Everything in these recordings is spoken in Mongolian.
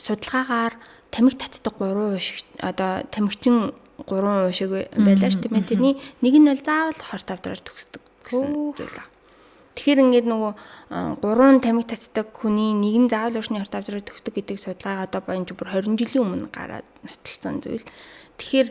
судалгаагаар тамхи татдаг 3% шиг одоо тамхичин 3% шиг байлаа шүү дээ. Тэрний нэг нь бол заавал хор тавдраар төгсдөг гэсэн зүйл аа. Тэгэхээр ингээд нөгөө 3 тамхи татдаг хүний нэг нь заавал уушны хор тавдраар төгсдөг гэдэг судалгаа одоо боён бүр 20 жилийн өмнө гараад нотолцсон зүйл. Тэгэхээр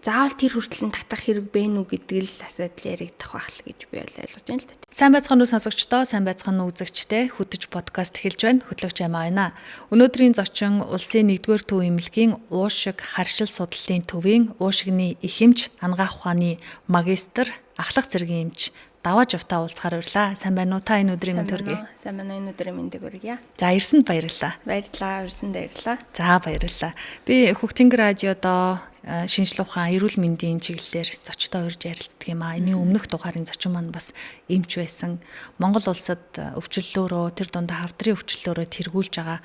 заавал тэр хүртэл нь татах хэрэг бэ нү гэдэг л асуудал яригдах байх л гэж би ойлгож байна л та. Сайн байцгаана уу сонсогчдоо, сайн байцгаана уу үзэгчдээ. Хөтөж подкаст эхэлж байна. Хөтлөгч Аймаа байна. Өнөөдрийн зочин улсын 1-р төв эмнэлгийн уушиг харшил судлалын төвийн уушигны ихэмж ангаах ухааны магистр ахлах цэргийн эмч Даваа Жавтаа уулзахаар урлаа. Сайн байна уу? Та энэ өдрийн мэнд хүргэе. Сайн байна уу? Энэ өдрийн мэндийг хүргье. За, ирсэнд баярлалаа. Баярлалаа, ирсэнд баярлалаа. За, баярлалаа. Би Хөхтөнгөр радиодоо шинжлэх ухаан, эрүүл мэндийн чиглэлээр зочдоо урьж ярилцдаг юм аа. Энийн өмнөх дугаарын зочин маань бас эмч байсан. Монгол улсад өвчлөлөөрөө, тэр дундаа хавдрын өвчлөлөөрөө тэргүүлж байгаа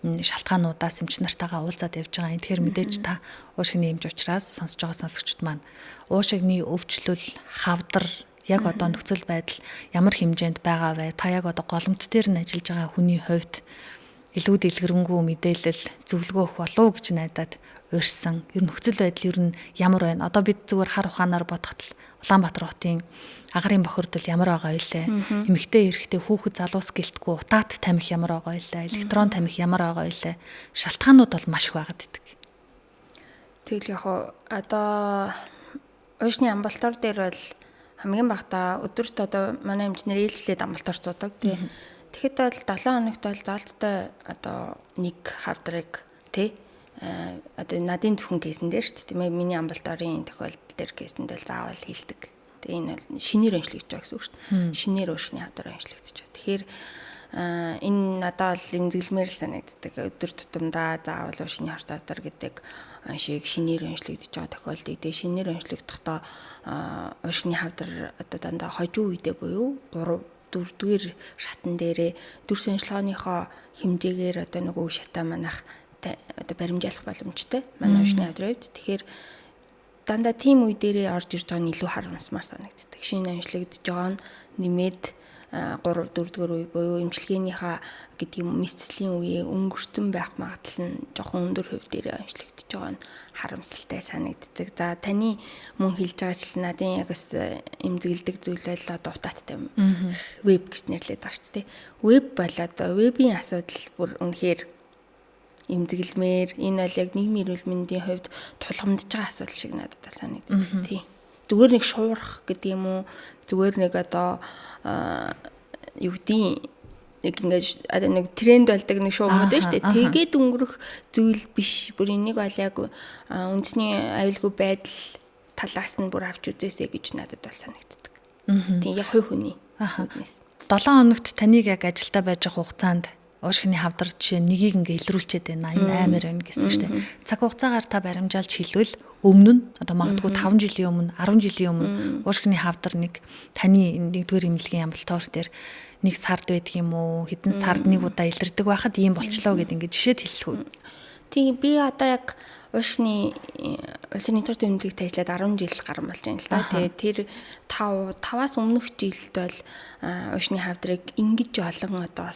шалтгаануудаас эмч нартайгаа уулзаад явж байгаа. Тэгэхээр мэдээж та уушигны эмч учраас сонсож байгаа сонсогчд маань уушигны өвчлөл, хавдар яг одоо нөхцөл байдал ямар хэмжээнд байгаа вэ? Та яг одоо голомт дээр нь ажиллаж байгаа хүний хувьд илүү дэлгэрэнгүй мэдээлэл зөвлөгөө өгөх болов уу гэж найдаад урьсан. Ер нь нөхцөл байдал ер нь ямар байна? Одоо бид зүгээр хар ухаанаар бодоход Улаанбаатар хотын агарын бохирдол ямар байгаа вэ? Эмэгтэй эрэгтэй хүүхэд залуус гэлтгүй утаат тамхи ямар байгаа вэ? Электрон тамхи ямар байгаа вэ? Шалтгаанууд бол маш их байгаад идэг. Тэгэл яг одоо уушны амбулатор дээр бол хамгийн багтаа өдөрт одоо манай эмчнэр ээлжлээд амбулаторч зуудаг тий. Тэгэхэд бол 7 хоногт бол зоолттой одоо нэг хавдрыг тий одоо надын зөвхөн кейсэн дээр шүү дээ. Миний амбулаторын тохиолдол дээр кейсэнд бол заавал хийлдэг. Тэгээ энэ бол шинээр онцлогдож байгаа гэсэн үг шүү дээ. Шинээр уушны хавдраар онцлогдож байгаа. Тэгэхээр энэ надад бол эмзэглэмээр л санагддаг. Өдөр тутамдаа заавал уушны хавд хавдар гэдэг шиг шинээр онцлогдож байгаа тохиолдолд тэгээ шинээр онцлогдохдоо уушны хавдар одоо дандаа хожуу үедээ буюу 3-4-р шатан дээрээ дүр сонжлогооныхоо хэмжээгээр одоо нөгөө шатаа манах одоо баримжаалах боломжтой манай уушны хавдрын хувьд. Тэгэхээр дандаа тийм үе дээрээ орж ирж байгаа нь илүү харамсмаар санагддаг. Шинэ онцлогдож байгаа нь нэмээд 3-4-р үе буюу эмчилгээнийхаа гэдэг юм мэдцлийн үеэ өнгөрцөн байх магадлал нь жоохон өндөр хувь дээр онцлогдож байгаа нь харамсалтай санагддаг. За таны мөн хэлж байгаачлан надын яг бас эмзэглэдэг зүйл л одоо утааттай веб гэж нэрлэдэг байгаа шүү дээ. Веб бол одоо вебийн асуудал бүр үнэхээр эмзэглэмээр энэ бол яг нийгмийн эрүүл мэндийн хувьд тулгамдж байгаа асуудал шиг надад санагддаг тий. Зүгээр нэг шуурах гэдэг юм уу? Зүгээр нэг одоо юу гэдгийг нэг тренд болдог нэг шуумууд байна шүү дээ. Тэгээд өнгөрөх зүйл биш. Бүр энийг бол яг үндэсний аюулгүй байдал талаас нь бүр авч үзээсэй гэж надад бол санагддаг. Тийм яг хувь хүний. 7 хоногт таныг яг ажилдаа байж байгаа хугацаанд уушигны хавдар жишээ нэгийг ингээ илрүүлчихэд байна. Энэ амар байна гэсэн шүү дээ. Цаг хугацаагаар та баримжаалж хэлвэл өмнө нь одоо магадгүй 5 жилийн өмнө 10 жилийн өмнө уушигны хавдар нэг таны 1-р эмнэлгийн амбулатор дээр нэг сард байдаг юм уу? Хэдэн сард нэг удаа илэрдэг байхад ийм болчлоо гэдэг ингээ жишээд хэлэх үү? Тийм би одоо яг уушигны улсын 1-р төв эмнэлэгт ажиллаад 10 жил гарсан болж байна л да. Тэгээд тэр 5-аас өмнөх жилд бол уушигны хавдрыг ингэж олон одоо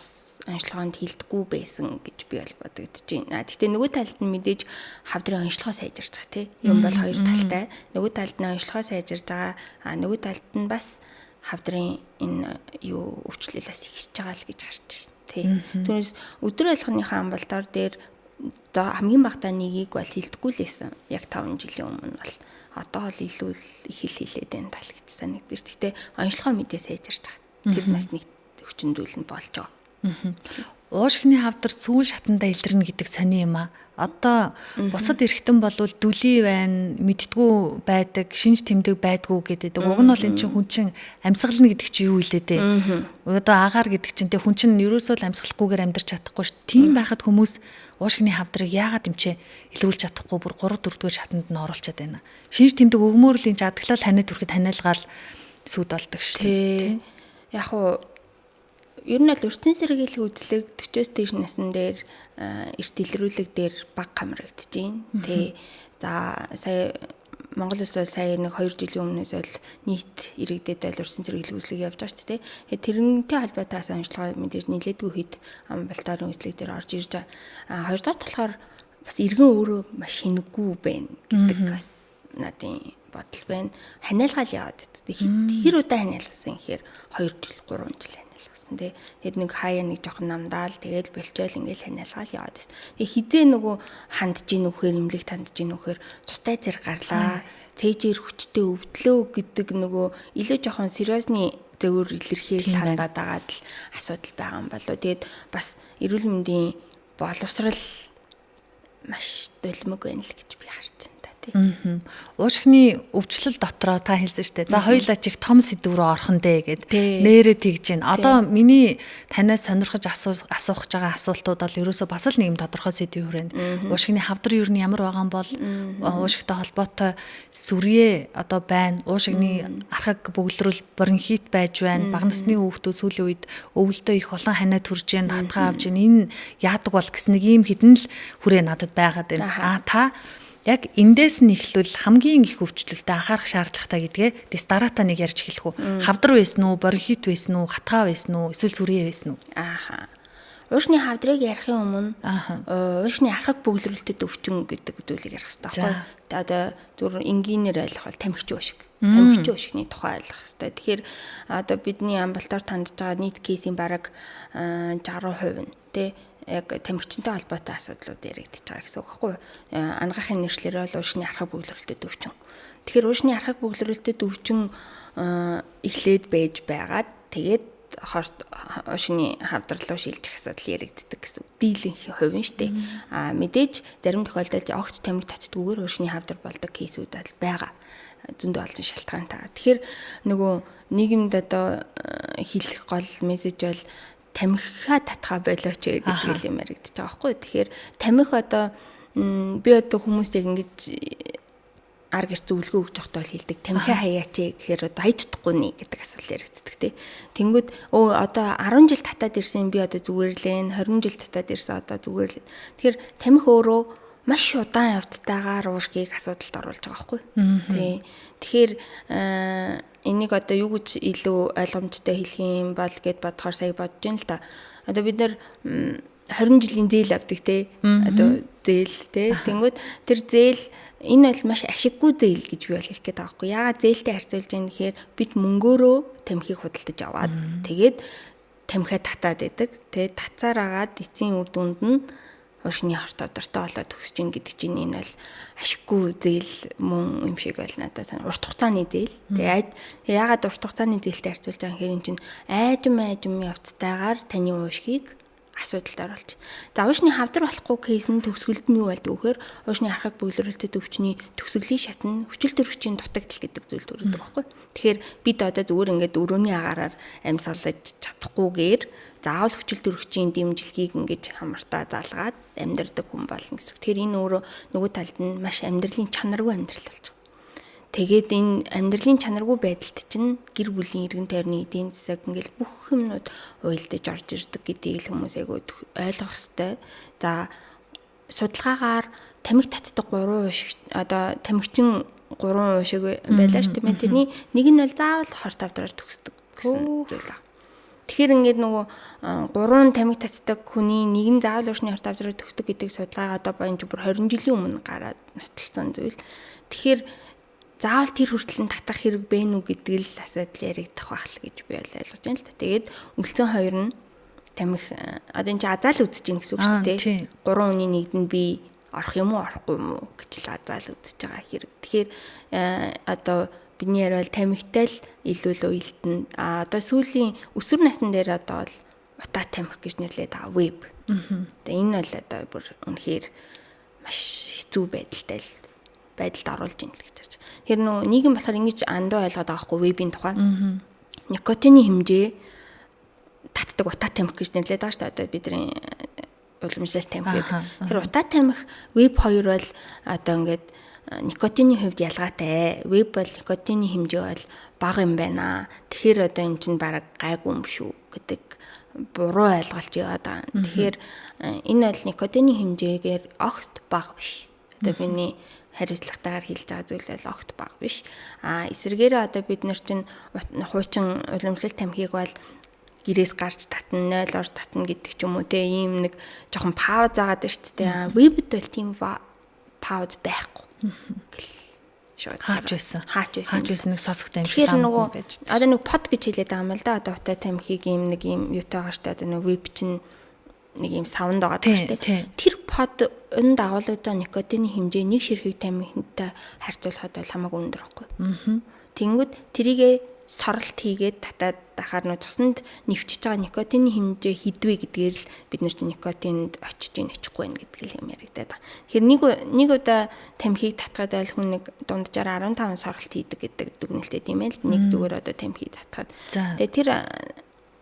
онцлогоонд хилдэггүй байсан гэж би бол бодогдож байна. Гэхдээ нөгөө талд нь мэдээж хавдрын онцлогоо сайжирч байгаа тий. Юм бол хоёр талтай. Нөгөө талд нь онцлогоо сайжирж байгаа. Нөгөө талд нь бас хавдрын энэ юу өвчлөлөөс ихсэж байгаа л гэж харж байна тий. Түүнээс өдөр болгоныхаа амбулатор дээр хамгийн багтаа нэгийг бол хилдэггүй л байсан. Яг 5 жилийн өмнө бол одоо л илүү их хилээд байна тал гэж санагдаж. Гэхдээ онцлогоо мэдээ сайжирч байгаа. Тэр нас нэг хүчин зүйл нь болж байгаа. Уушигны хавдар сүүл шатанда илэрнэ гэдэг сони юм аа. Одоо бусад эрхтэн болвол дүлий байна, мэдтгүү байдаг, шинж тэмдэг байдгүй гэдэг. Уг нь бол эн чинь хүн чинь амьсгална гэдэг чинь юу илээ дээ. Одоо агаар гэдэг чинь те хүн чинь ерөөсөө л амьсгалахгүйгээр амьдарч чадахгүй ш. Тийм байхад хүмүүс уушигны хавдрыг яагаад эмчээ илрүүлж чадахгүй бүр 3-4-р шатанд нь оруулчаад байна. Шинж тэмдэг өгмөр л энэ жадглал ханиад хүрэхэд ханиалгаал сүд болдог ш. Тэ. Яг уу ер нь л урьдчилан сэргийлэх үзлэг 40-с дээш насны дээр эрт илрүүлэг дээр баг хамрагдаж байна. Тэ. За сая Монгол улсаас сая нэг 2 жилийн өмнөөс бол нийт иргэдэд бол урьдчилан зэрэглэл үйлчлэг явж байгаа шүү дээ. Тэрнтэй холбоотой санжлагаа мэдээж нийлээдгүй хэд амбалтарын үйлчлэг дээр орж ирж байгаа. Хоёрдогт болохоор бас иргэн өөрөө маш хинэггүй байна гэдэг бас надын бодол байна. Ханиалгаал яваад байдаг. Хэр удаа ханиалгасан гэхээр 2 жил 3 жил ханиалгасан. Тэгээд нэг хаяа нэг жоохон намдаал тэгээд болчоол ингээл ханиалгаал яваад байсан. Тэгээд хизээ нөгөө хандж ийн үхээр имлэг хандж ийн үхээр тустай зэрэг гарлаа. Цээжээр хүчтэй өвдлөө гэдэг нөгөө илүү жоохон сериосны зөвөр илэрхийл хандаад байгаа л асуудал байгаа юм болоо. Тэгээд бас эрүүл мэндийн боловсрал маш дулмаг байна л гэж би харж байна. Уушгины өвчлөл дотроо та хэлсэн шүү дээ. За хоёулаа чих том сэдв рүү орхон дээ гэд нэрээ тэгж байна. Одоо миний танаас сонирхож асуух гэж байгаа асуултууд бол ерөөсөө бас л нэг юм тодорхой сэдв хүрээнд. Уушгины хавдар юу нь ямар байгаа юм бол уушгтай холбоотой сүрье одоо байна. Уушгины архаг бөглөрөл бронхит байж байна. Бага насны хүүхдүүд сүүлийн үед өвөлдөө их олон ханаа төрж байна. Хатгаа авж байна. Энэ яадаг бол гэсэн нэг юм хідэн л хүрээ надад байгаад байна. Та яг эндээс нь эхлүүл хамгийн их өвчлөлтөд анхаарах шаардлагатай гэдгээ дэс дараа та нэг ярьж эхлэх үү. Хавдар байсан уу, бронхит байсан уу, хатгаа байсан уу, эсвэл сүрье байсан уу? Уушны хавдрыг ярихын өмнө уушны архаг бөглөрөлтөд өвчин гэдэг зүйлийг ярих хэрэгтэй байхгүй. Одоо зөвхөн энгийнээр ойлгох бол тамхич уушиг. Тамхич уушигны тухай ойлгох хэрэгтэй. Тэгэхээр одоо бидний амбалтаар тандж байгаа нийт кейсийн бараг 60% нь тий яг тамхичтай холбоотой асуудлууд яригдчихэж байгаа гэсэн үг байхгүй юу? Ангахын нэршлэр бол уушны архаг бөглөрөлтөд өвчин. Тэгэхээр уушны архаг бөглөрөлтөд өвчин эхлээд байж байгаад тэгээд уушны хавдралуу шилжих асуудал яригддаг гэсэн дийлэнх хувь нь шүү дээ. Мэдээж зарим тохиолдолд огт тамхи татдаггүйгээр уушны хавдар болдог кейсүүд бол байгаа. Зөндөө олон шалтгаантайгаар. Тэгэхээр нөгөө нийгэмд одоо хэлэх гол мессеж бол тамхиа татхаа болооч гэдэг юм яригдчих байгаа байхгүй. Тэгэхээр тамхи одоо би одоо хүмүүстэй ингэж ар гэрч зөвлөгөө өгч явахдаа хэлдэг. Тамхиа хаяач гэхээр одоо хайж чадахгүй нэ гэдэг асуулт яригддаг тий. Тэнгүүд одоо 10 жил татаад ирсэн би одоо зүгээр лээ. 20 жил татаад ирсэн одоо зүгээр лээ. Тэгэхээр тамхи өөрөө маш удаан явцтайгаар уушгийг асуудалд оруулж байгаа байхгүй. Тий. Тэгэхээр энийг одоо юу гэж илүү ойлгомжтой хэлэх юм бол гэд бодохоор сая бодож байна л да. Одоо бид нар 20 жилийн зээл авдаг те. Одоо зээл те. Тэнгүүд тэр зээл энэ бол маш ашиггүй зээл гэж би бол хэлэх гээд байгаа байхгүй. Яагаад зээлтэй харьцуулж байгаа юм гэхээр бид мөнгөөрөө тамхиг худалдаж аваад тэгээд тамхиа татаад байдаг. Тэгээд татсаар агаад эцсийн үр дүнд нь уушны хорт авдартай болоод төгсөж ийн гэдэг чинь энэ бол ашиггүй зээл мөн юм шиг бол надад санаа. Урт хугацааны зээл. Тэгээд яагаад урт хугацааны зээлтэй харьцуулж байгаа юм хэрэг чинь айжм явцтайгаар таны уушгийг асуудалд оруулж. За уушны хавдар болохгүй кейс нь төгсгөлд нь юу болдог вэхээр уушны архаг бөглөрөлтөд өвчний төгсгөлийн шат нь хүчил төрөгчийн дутагдал гэдэг зүйл төрөдөг байхгүй. Тэгэхээр бид одоо зүгээр ингээд өрөөний агаараар амьсгалж чадахгүйгээр заавал хүчил төрөгчийн дэмжлэгийг ингэж хамартаа залгаад амьдрдаг хүн болно гэсэн. Тэгэхээр энэ өөрөө нөгөө талд нь маш амьдралын чанаргүй амьдрал болж байгаа. Тэгээд энэ амьдралын чанаргүй байдалд чинь гэр бүлийн иргэн тойрны эдийн засаг ингээл бүх юмнууд уйлдаж орж ирдэг гэдгийг л хүмүүс айгуу ойлгох ёстой. За судалгаагаар тамхи татдаг 3% шиг одоо тамхичин 3% шиг байлаа шүү дээ. Тэрний нэг нь бол заавал хорт авдраар төгсдөг гэсэн зүйл аа. Тэгэхээр ингээд нөгөө 3 тамхи татдаг хүний нэг нь заавал уушны хорт авдраар төгсдөг гэдэг судалгаа одоо боён бүр 20 жилийн өмнө гараад нотолцсон зүйл. Тэгэхээр заавал тэр хүртэл нь татах хэрэг бэ нү гэдэг л асуудал яригдах байх л гэж би ойлгож байна л та. Тэгээд өнгөлцөн хоёр нь тамхи одоо энэ чинь азаал үзэж гин гэсэн үг шүү дээ. 3 хүний нэгд нь би орох юм уу орохгүй юм уу гэж л азаал үзэж байгаа хэрэг. Тэгэхээр одоо бидний яриа бол тамхитай л илүү л уйлтэн. Одоо сүүлийн өсвөр насны дээр одоо бол утаа тамхи гэж нэрлэдэг байгаа веб. Тэгээ энэ бол одоо бүр үнэхээр маш хэцүү байдалд оруулж ийн л гэж байна. Тэр нөө нийгэм болохоор ингэж андуу ойлгоод байгаа хгүй вебийн тухай. Никотины хэмжээ татдаг утаа тамхи гэж нэрлэдэг байгаа шүү дээ. Одоо бидний уламжлалт тамхиг. Тэр утаа тамхи веб 2 бол одоо ингээд никотины хувьд ялгаатай. Веб бол никотины хэмжээ бол бага юм байна. Тэгэхээр одоо эн чинь бараг гайгүй юм шүү гэдэг буруу ойлголт яваад байгаа. Тэгэхээр энэ бол никотины хэмжээгээр огт бага биш. Одоо миний хариуцлагатайгаар хэлж байгаа зүйл бол огт бага биш. Эсвэргээрээ одоо бид нар чинь хуучин уламжлалт тамхиг бол гэрээс гарч татна 0-оор татна гэдэг ч юм уу те ийм нэг жоохон пауз агаад байна шүү дээ. Вебд бол тийм пауз байхгүй. Хаач байсан нэг сосох тамхи лам байж. Одоо нэг под гэж хэлээд байгаа юм л да. Одоо утай тамхиг ийм нэг ийм юутайгаар штэ одоо нэг веб чинь нэг ийм саунд байгаа шүү дээ. Тэр под энэ дагуулж байгаа никотины хэмжээ нэг ширхэг тамхинтай харьцуулахад бол хамаагүй өндөр байхгүй. Тэнгүүд трийгээ соролт хийгээд татаад дахаар нөө цуснд нэвчиж байгаа никотины хэмжээ хідвэ гэдгээр л бид нар чинь никотинд очиж ийн очихгүй байх гэдгийг юм яригадаад байна. Тэгэхээр нэг удаа тамхиг татгаад айл хүн нэг дунджаар 15 соролт хийдэг гэдэг дүгнэлттэй тийм ээ л нэг зүгээр одоо тамхиг татгаад. Тэгээ тэр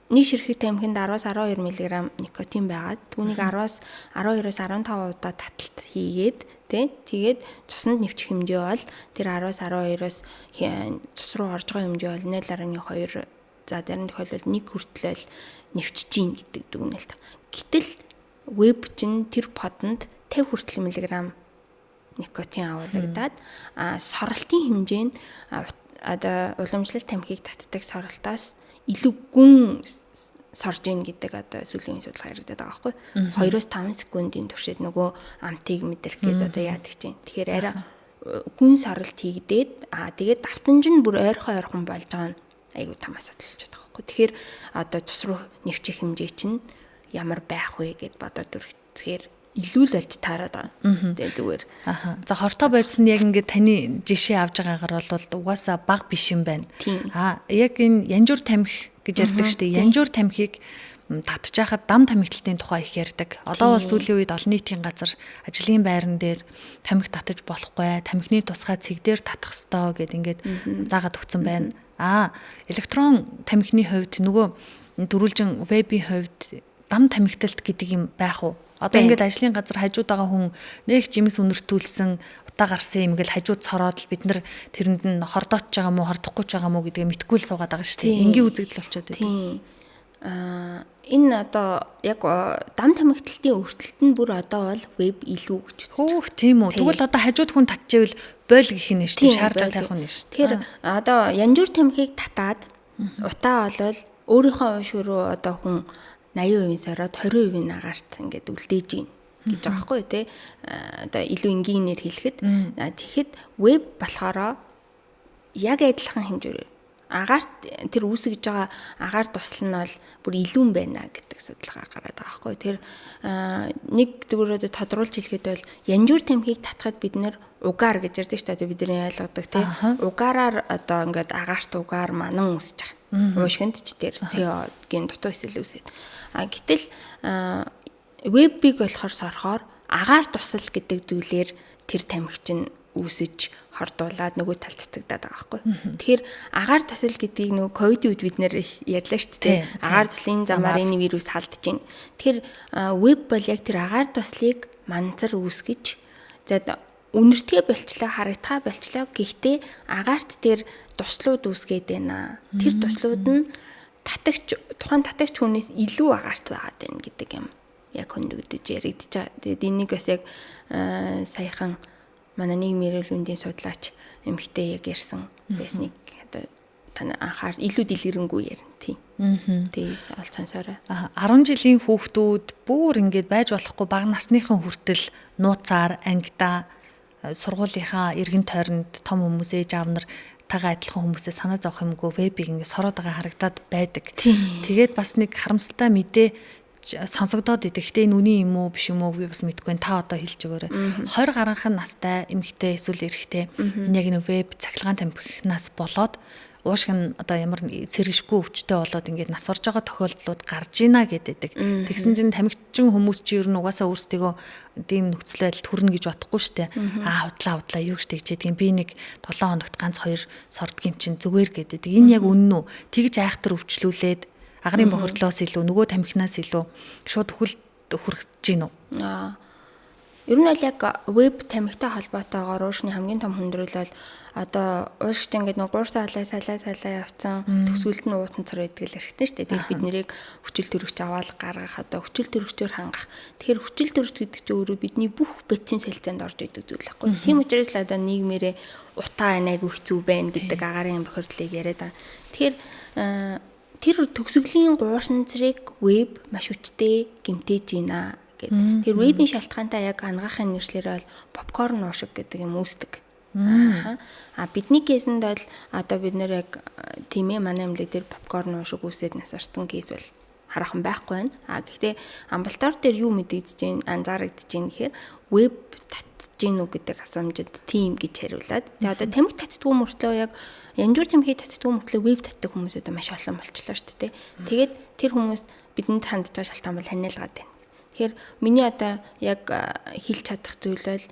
нэг ширхэг тамхинд 10-аас 12 мг никотин байгаад түүнийг 10-аас 12-оос 15 удаа таталт хийгээд тэгээд цуснд нэвчих хэмжээ бол тэр 10-аас 12-оос цус руу орж байгаа хэмжээ бол 0.2 за зарим тохиолдолд 1 хүртэл нэвчиж гин гэдэг дүгнэлт. Гэтэл веб чинь тэр подонд 50 хүртэл миллиграмм никотин агуулгадаад соролтын хэмжээ нь одоо уламжлалт тамхиг татдаг соролтоос илүү гүн сорж ийн гэдэг одоо сүүлийн судалгаа яригдаад байгаа байхгүй. 2-5 секундын туршид нөгөө амтыг мэдрэх гэж одоо яадаг чинь. Тэгэхээр арай гүн соролт хийгдээд тэгээд давтамж нь бүр ойрхон болж байгаа нь айгүй том асуудал болж байгаа байхгүй. Тэгэхээр одоо цус руу нэвчих хэмжээ чинь ямар байх вэ гэд бодоод үргэлжлэхээр илүү л болж таарад байгаа. Тэгээд зүгээр. За хортой байдсан яг ингээд таны жишээ авж байгаагаар бол угаасаа бага биш юм байна. Яг энэ янжуур тамхи гэж ярьдаг шүү дээ. Янжуур тамхиг татж байхад дам тамхитлтын тухай их ярьдаг. Одоо бол сүүлийн үед олон нийтийн газар ажлын байран дээр тамхи татаж болохгүй, тамхины тусгай цэг дээр татах ёстой гэд ингээд заагаад өгсөн байна. Электрон тамхины хувьд нөгөө дөрвөлжин вебийн хувьд дам тамхитлт гэдэг юм байх уу? Одоо ингээд ажлын газар хажууд байгаа хүн нэг жимс үнэртүүлсэн утаа гарсан юм ингээл хажууд цороод бид нар тэрэнд нь хордооч байгаа мó хордохгүй ч байгаа мó гэдгээ мэдгүй л суугаад байгаа шүү дээ. Энгийн үзэгдэл болчиход байна. Тийм. Энэ одоо яг дам тамхитлтын өртөлт нь бүр одоо бол веб илүү гэж үздэг. Хөөх тийм үү. Тэгвэл одоо хажууд хүн татчихвэл бойл гэх юм шүү дээ. Шаардлагатай байх нь шүү. Тэгэхээр одоо янжуур тамхиг татаад утаа болвол өөрийнхөө уушруу одоо хүн 80% сороод 20% агаарт ингээд үлдээж гин гэж байгаа байхгүй тий. Одоо илүү энгийнээр хэлэхэд тэгэхэд веб болохоро яг адилхан хэмжээр агаарт тэр үүсгэж байгаа агаар тусал нь бол бүр илүү юм байна гэдэг судалгаа гараад байгаа байхгүй. Тэр нэг зөвөрөө тодруулж хэлэхэд бол янжуур тамхиг татхад бид нэр угаар гэж ярьдаг шүү дээ. Бидний ойлгодог тий. Угаараар одоо ингээд агаарт угаар манан үүсэж байгаа. Уушгинд ч тэр CO-гийн дутуу эсэл үүсээд. Гэтэл веббиг болохоор сорхоор агаар тусал гэдэг зүйлээр тэр тамхи чинь үүсэж хордуулаад нөгөө талд цацагдаад байгаа байхгүй. Тэгэхээр агаар тусал гэдгийг нөгөө ковидын үед бид нэр ярьлаа шүү дээ. Агаар туслын замаар энэ вирус халдж байна. Тэгэхээр веб бол яг тэр агаар туслыг манзар үүсгэж үнэртгээ болчлаа, харагдхаа болчлаа. Гэхдээ агаарт тэр туслууд үүсгээд байна. Тэр туслууд нь тухайн татагч хүнээс илүү агаарт байгаад байна гэдэг юм. Яг хөндөгдөж яригдж байгаа. Тэгээд энийг бас яг саяхан манай нийгмийн эрүүл мэндийн судлаач эмэгтэй яг ярьсан байсныг одоо тань анхаар илүү дэлгэрэнгүй ярина тийм. Тэгээд олцсонсороо. 10 жилийн хүүхдүүд бүр ингээд байж болохгүй бага насныхан хүртэл нууцаар ангидаа сургуулийнхаа эргэн тойронд том хүмүүс ээж аав нар тагаа адилхан хүмүүсээ санаа зовох юмгүй вебийг ингээд сороод байгаа харагдаад байдаг. Тэгээд бас нэг харамсалтай мэдээ сонсогдоод идэг. Гэтэ энэ үний юм уу биш юм уу би бас мэдэхгүй. Та одоо хэлж өгөөрэй. 20 гаруйхан настай эмэгтэй эсвэл эрэгтэй энэ яг нэг веб цахилгаан тамхинаас болоод уушг нь одоо ямар сэргэшгүй өвчтөй болоод ингээд нас орж байгаа тохиолдлууд гарж ийна гэдэг. Тэгсэн чинь тамхичин хүмүүс чи ер нь угаасаа өөрсдөө тийм нөхцөл байдалд хүрнэ гэж бодохгүй штэ. Худлаа юу гэж тэгчихэд би нэг 7 хоногт ганц 2 сордгийн чинь зүгээр гэдэг. Энэ яг үнэн үү? Тэгж айхтар өвчлүүлээд агарын бохирдлоос илүү нөгөө тамхинаас илүү шууд хүрэж гин үү? Ер нь бол яг веб тамхитай холбоотойгоор уушны хамгийн том хүндрэл бол одоо уушд ингээд нэг 3 салаа явцсан төсвөлд нь уутанцар байдаг л хэрэгтэй шүү дээ. Тэгэхээр бид нэрийг хүчил төрөгч аваад гаргах, одоо хүчил төрөгчөөр хангах. Тэгэхээр хүчил төрөгч гэдэг чинь өөрөө бидний бүх бэцийн солилцоонд орж идэг зүйл байхгүй. Тийм учраас л одоо нийгмээрээ утаа айгүй хэцүү байна гэдэг агаарын бохирдлыг яриад байгаа. Тэгэхээр тэр төгсгөлийн гуурсанцрыг веб маш хүчтэй гэмтээж байна гэдэг. Тэр вебийн шалтгаантай яг ангаахын нэршлэр бол попкорн уушиг гэдэг юм үүсдэг. Бидний кейсэнд бол одоо бид нэр яг тийм ээ манай эмнэлэг дээр попкорн уушиг үүсээд насарсан кейс бол хараахан байхгүй байна. Гэхдээ амбулатор дээр юу мэдэгдэж байна, анзаарэгдэж байна гэхээр веб татж гин үү гэдэг асуумжид тийм гэж хариулаад. Тэгээ одоо тамхи татдгүй мөртлөө яг янжуур тамхи татдгүй мөртлөө веб татдаг хүмүүс одоо маш олон болчихлоо шүү дээ. Тэгээд тэр хүмүүс бидэнд хандж байгаа шалтгаан бол ханиалгаад байна. Тэгэхээр миний одоо яг хэлж чадах зүйл бол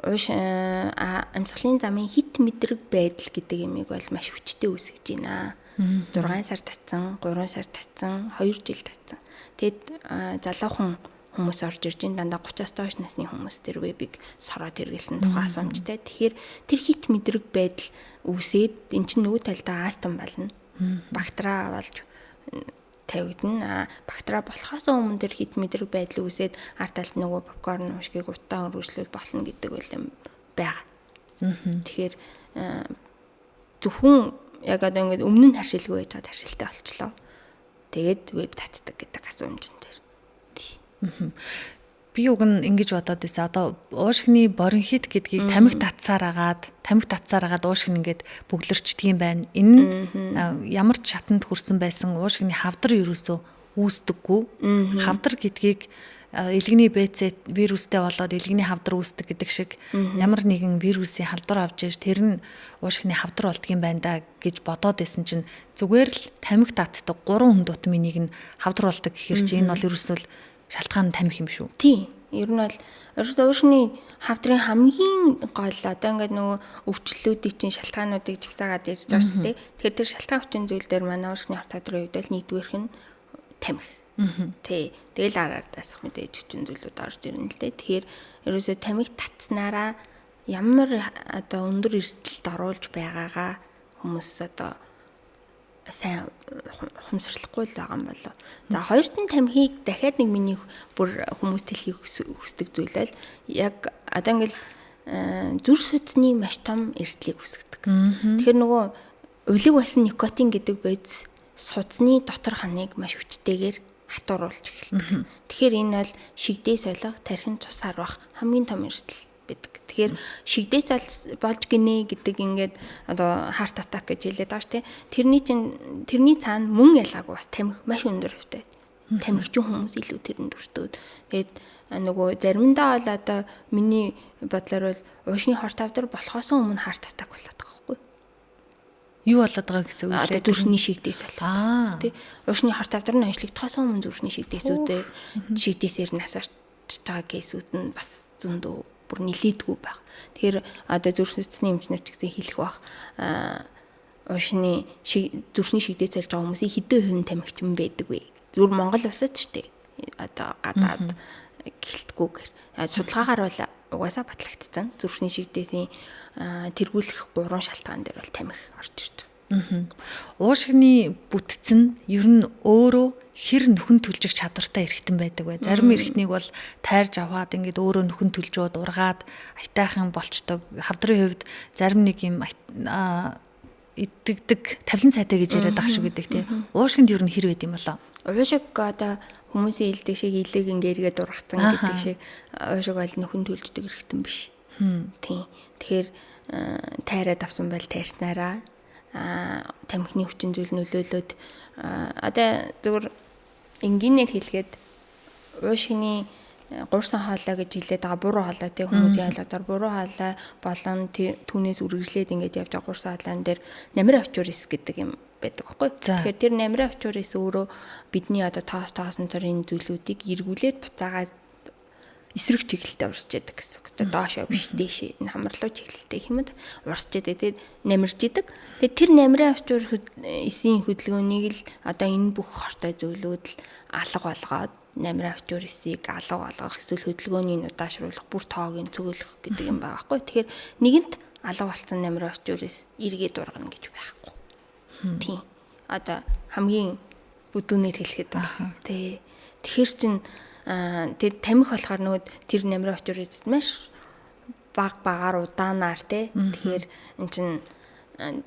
амьсгалын замын хит мэдрэг байдал гэдэг юмыг бол маш хүчтэй үүсгэж байна. 6 сар татсан, 3 сар татсан, 2 жил татсан. Тэгэд залуухан хүмүүс орж ирж байна. Дандаа 30-аас доош насны хүмүүс тэр вебийг сороод хэрэглэсэн тухай асуумжтай. Тэгэхээр тэр хит мэдрэг байдал үүсээд эн чинь нөгөө талдаа астам болно. Бактери болж тавигдана. Бактери болохоос өмнө тэр хит мэдрэг байдал үүсээд арт талд нөгөө попкорн уушгийг утаа өргөжлүүл болно гэдэг үл юм байгаа. Тэгэхээр зөвхөн яг одоо ингээд өмнө нь харшилгүй байж байгаа харшилтай болчлоо. Тэгээд веб татдаг гэдэг асуумжин дээр. Би уг нь ингэж бодоод байсан. Одоо уушгины боринхит гэдгийг тамхи татсаар агаад уушг нь ингээд бөглөрчдөг юм байна. Энэ нь ямар ч шатанд хүрсэн байсан уушгины хавдар ерөөсөө үүсдэггүй. Хавдар гэдгийг элэгний БЦ вирустэй болоод элэгний хавдар үүсдэг гэдэг шиг ямар нэгэн вирусын халдвар авч ирж тэр нь уушгины хавдар болдгийм байна да гэж бодоод байсан чинь зүгээр л тамхи татдаг 3 хүн дутмын нэг нь хавдар болдог гэхэр чи энэ бол ерөөсөө шалтгаан тамхи юм шүү. Тийм. Ер нь бол уушгины хавдрын хамгийн гол одоо ингээд нөгөө өвчлөлүүдийн чинь шалтгаануудыг жигсаагаад ирж байгаа шүү дээ. Тэгэхээр тэр шалтгаан хүчин зүйл дээр манай уушгины хавдрын хувьд бол нэгдүгээрх нь тамхи. Тэгэл араадаас мэдээж хүчин зүйлүүд орж ирнэ л дээ. Тэгэхээр ерөөсөө тамхи татснараа ямар одоо өндөр эрсдэлд оруулж байгаагаа хүмүүс одоо сайн ухамсарлахгүй л байгаа юм болоо. За хоёрт нь тамхиг дахиад нэг миний бүр хүмүүст хэлхийг хүсдэг зүйл бол яг одоо ингээл зүрх судасны маш том эрсдлийг үүсгэдэг. Тэгэхээр нөгөө улиг басан никотин гэдэг бодис судасны дотор ханыг маш хүчтэйгээр хатууруулж эхэлдэг. Тэгэхээр энэ бол шигдээ солих, тархин цус харвах хамгийн том эрсдэл байдаг. Тэгэхээр шигдээ болж гинэ гэдэг ингээд одоо heart attack гэж хэлээд байгаа шүү дээ. Тэрний цаана мөн ялгаагүй бас тамхи маш өндөр хөвтэй. Тамхичин хүмүүс илүү тэрэнд өртөөд. Тэгээд нөгөө заримдаа бол одоо миний бодлоор бол уушны хорт авдар болохоос өмнө heart attack болоод байгаа байхгүй. Юу болоод байгаа гэсэн үг лээ? Зүрхний шигдээс болоод. Тэ. Уушны хорт авдар нь ажиллагдахаас өмнө зүрхний шигдээсээр насаарч байгаа кейсүүд нь бас зөндөө бүр нилээдгүй баг. Тэгэхээр одоо зүрх судасны эмчнэр ч гэсэн хэлэх бах уушны зүрхний шигдээс болж байгаа хүмүүсийн хэдэн хувийн тамхичин байдаг вэ? Зүгээр Монгол улсад ч тийм одоо гадаад гэлтгүүгээр судалгаагаар бол угаасаа батлагдсан. Зүрхний шигдээсийн тэргүүлэх 3 шалтгаан дээр бол тамхи орж ирж байгаа. Уушгины бүтцэн ер нь өөрөө хэр нөхөн түлжих чадвартай эргэтэн байдаг бай. Зарим эргэтнийг бол тайрж аваад ингээд өөрөө нөхөн түлжөөд ургаад аятайхан болчдог. Хавдрын хувьд зарим нэг юм идэгдэг тавлин сайтай гэж яриад байгаа шиг гэдэг тийм. Уушгинд ер нь хэр байд юм болоо? Уушиг одоо хүмүүсийн илдэг шиг илэг ингээд ургацсан гэдэг шиг уушиг бол нөхөн түлждэг эргэтэн биш. Тийм. Тэгэхээр тайраад авсан бол тайрснараа тамхины хүчин зүйл нөлөөлөд одоо зүгээр энгийнээр хэлгээд уушгины гурсан хоолой гэж хэлээд байгаа буруу хоолой тий хүмүүсийн ойлголоор буруу хоолой болон түүнээс үргэлжлээд ингэж явж байгаа гурсан хоолойн дээр намрын очуурис гэдэг юм байдаг байхгүй. Тэгэхээр тэр намрын очуурис өөрөө бидний одоо тоосон цорын зүйлүүдийг эргүүлээд буцаагаад эсрэг чиглэлтэй урсж яадаг гэсэн үг. Одоо доошоо биш дээшээ энэ хамарлуу чиглэлтэй хэмэд урсж яадаг. Тэгээд намирж яадаг. Тэгээд тэр намрын авчуур эсийн хөдөлгөөнийг л одоо энэ бүх хортой зүйлүүд л алга болгоод намрын автобусыг алга болгох, эсвэл хөдөлгөөний удаашруулах, бүр тоог нь цөглөх гэдэг юм байгаа байхгүй. Тэгэхээр нэгэнт алга болсон намрын автобус эргээд ургана гэж байхгүй. Тийм. Одоо хамгийн бүдүүнээр хэлэхэд байна. Тий. Тэгэхээр чин тэр тамхи болохоор нөгөө тэр намрын автобус маш багаар удаанаар тий. Тэгэхээр эн чин